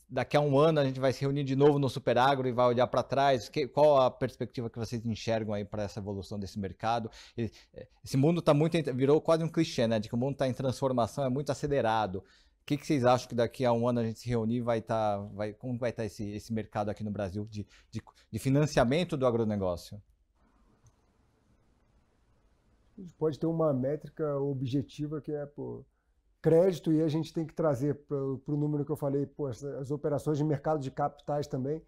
daqui a um ano a gente vai se reunir de novo no Super Agro e vai olhar para trás. Qual a perspectiva que vocês enxergam aí para essa evolução desse mercado? Esse mundo virou quase um clichê, né? De que o mundo está em transformação, é muito acelerado. O que vocês acham que daqui a um ano a gente se reunir como vai estar esse mercado aqui no Brasil de financiamento do agronegócio? A gente pode ter uma métrica objetiva que é crédito, e a gente tem que trazer para o número que eu falei, as operações de mercado de capitais também.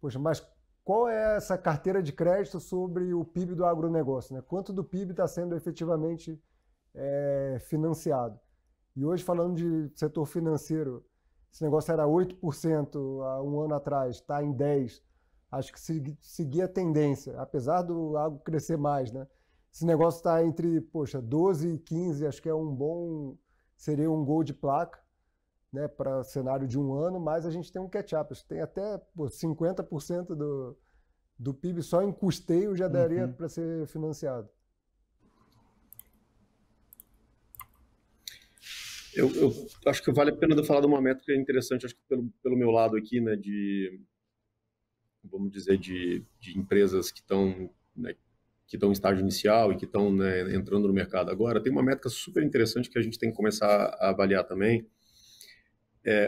Poxa, mas qual é essa carteira de crédito sobre o PIB do agronegócio? Né? Quanto do PIB está sendo efetivamente financiado? E hoje, falando de setor financeiro, esse negócio era 8% há um ano atrás, está em 10%. Acho que seguir a tendência, apesar do agro crescer mais, né? Esse negócio está entre 12% e 15%, acho que seria um gol de placa, né, para cenário de um ano, mas a gente tem um catch-up, acho que tem até 50% do PIB só em custeio já daria para ser financiado. Eu acho que vale a pena eu falar de uma métrica interessante, acho que pelo meu lado aqui, né, vamos dizer, de empresas que estão, né, que estão em estágio inicial e que estão, né, entrando no mercado agora. Tem uma métrica super interessante que a gente tem que começar a avaliar também.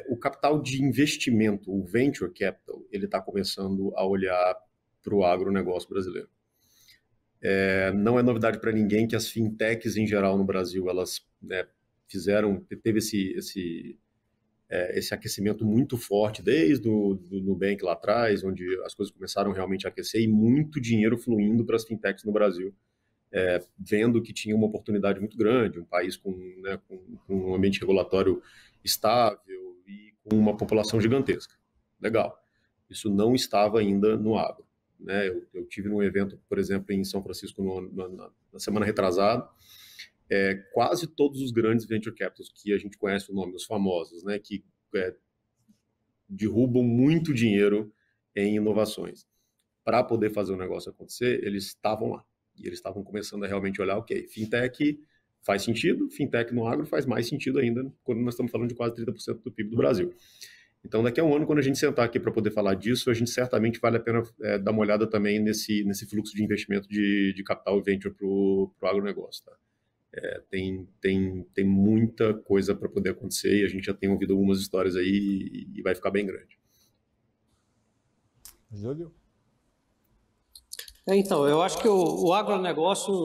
O capital de investimento, o venture capital, ele está começando a olhar para o agronegócio brasileiro. Não é novidade para ninguém que as fintechs em geral no Brasil, elas, né, teve esse aquecimento muito forte desde o Nubank lá atrás, onde as coisas começaram realmente a aquecer e muito dinheiro fluindo para as fintechs no Brasil, vendo que tinha uma oportunidade muito grande, um país com um ambiente regulatório estável e com uma população gigantesca. Legal. Isso não estava ainda no agro, né? Eu tive num evento, por exemplo, em São Francisco na semana retrasada. Quase todos os grandes venture capitals que a gente conhece o nome, os famosos, né, que derrubam muito dinheiro em inovações. Para poder fazer o negócio acontecer, eles estavam lá. E eles estavam começando a realmente olhar, ok, fintech faz sentido, fintech no agro faz mais sentido ainda, quando nós estamos falando de quase 30% do PIB do Brasil. Então, daqui a um ano, quando a gente sentar aqui para poder falar disso, a gente certamente vale a pena dar uma olhada também nesse fluxo de investimento de capital e venture para o agronegócio, tá? Tem muita coisa para poder acontecer e a gente já tem ouvido algumas histórias aí e vai ficar bem grande. Júlio? Então, eu acho que o agronegócio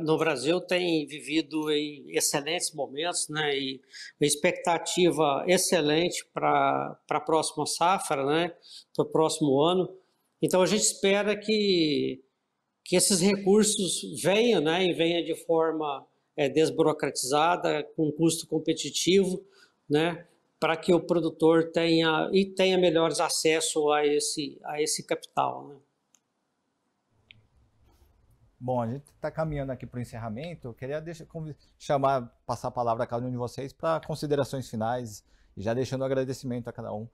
no Brasil tem vivido em excelentes momentos, né, e uma expectativa excelente para a próxima safra, né, para o próximo ano. Então, a gente espera que esses recursos venham, né, e venham de forma desburocratizada, com custo competitivo, né, para que o produtor tenha melhores acesso a esse capital, né. Bom, a gente está caminhando aqui para o encerramento. Eu queria passar a palavra a cada um de vocês para considerações finais, e já deixando um agradecimento a cada um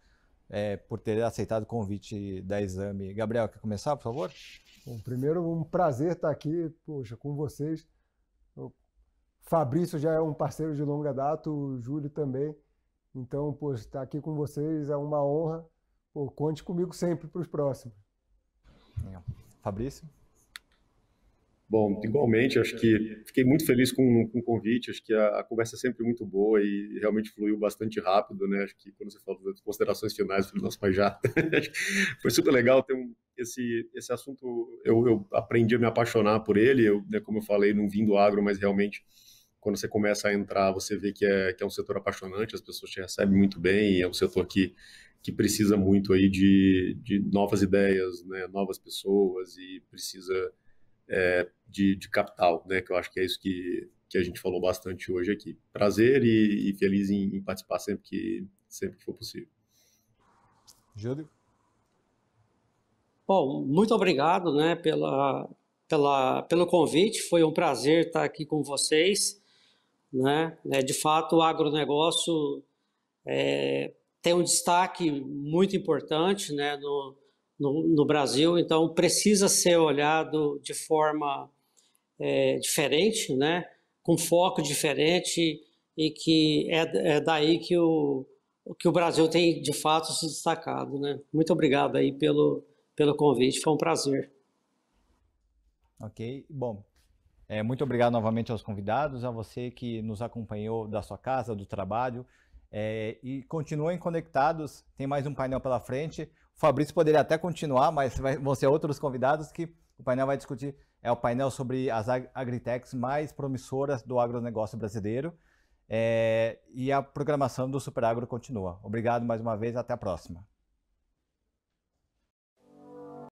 por ter aceitado o convite da Exame. Gabriel, quer começar, por favor? Bom, primeiro, um prazer estar aqui, poxa, com vocês. O Fabrício já é um parceiro de longa data, o Júlio também. Então, poxa, estar aqui com vocês é uma honra. Pô, conte comigo sempre para os próximos. Fabrício? Bom, igualmente, acho que fiquei muito feliz com o convite, acho que a conversa é sempre muito boa e realmente fluiu bastante rápido, né? Acho que quando você falou das considerações finais, eu falei, nossa, pai, já. Foi super legal ter esse assunto, eu aprendi a me apaixonar por ele, né, como eu falei, não vim do agro, mas realmente, quando você começa a entrar, você vê que é um setor apaixonante, as pessoas te recebem muito bem, e é um setor que precisa muito aí de novas ideias, né, novas pessoas, e precisa de capital, né? Que eu acho que é isso que a gente falou bastante hoje aqui. Prazer e feliz em participar sempre que for possível. Júlio? Bom, muito obrigado, né, pelo convite. Foi um prazer estar aqui com vocês, né? De fato, o agronegócio tem um destaque muito importante, né, no Brasil, então precisa ser olhado de forma diferente, né, com foco diferente, e que é daí que o Brasil tem de fato se destacado, né. Muito obrigado aí pelo convite, foi um prazer. Ok, bom, muito obrigado novamente aos convidados, a você que nos acompanhou da sua casa, do trabalho, e continuem conectados, tem mais um painel pela frente. O Fabrício poderia até continuar, mas vão ser outros convidados que o painel vai discutir. É o painel sobre as agritechs mais promissoras do agronegócio brasileiro. E a programação do Super Agro continua. Obrigado mais uma vez, até a próxima.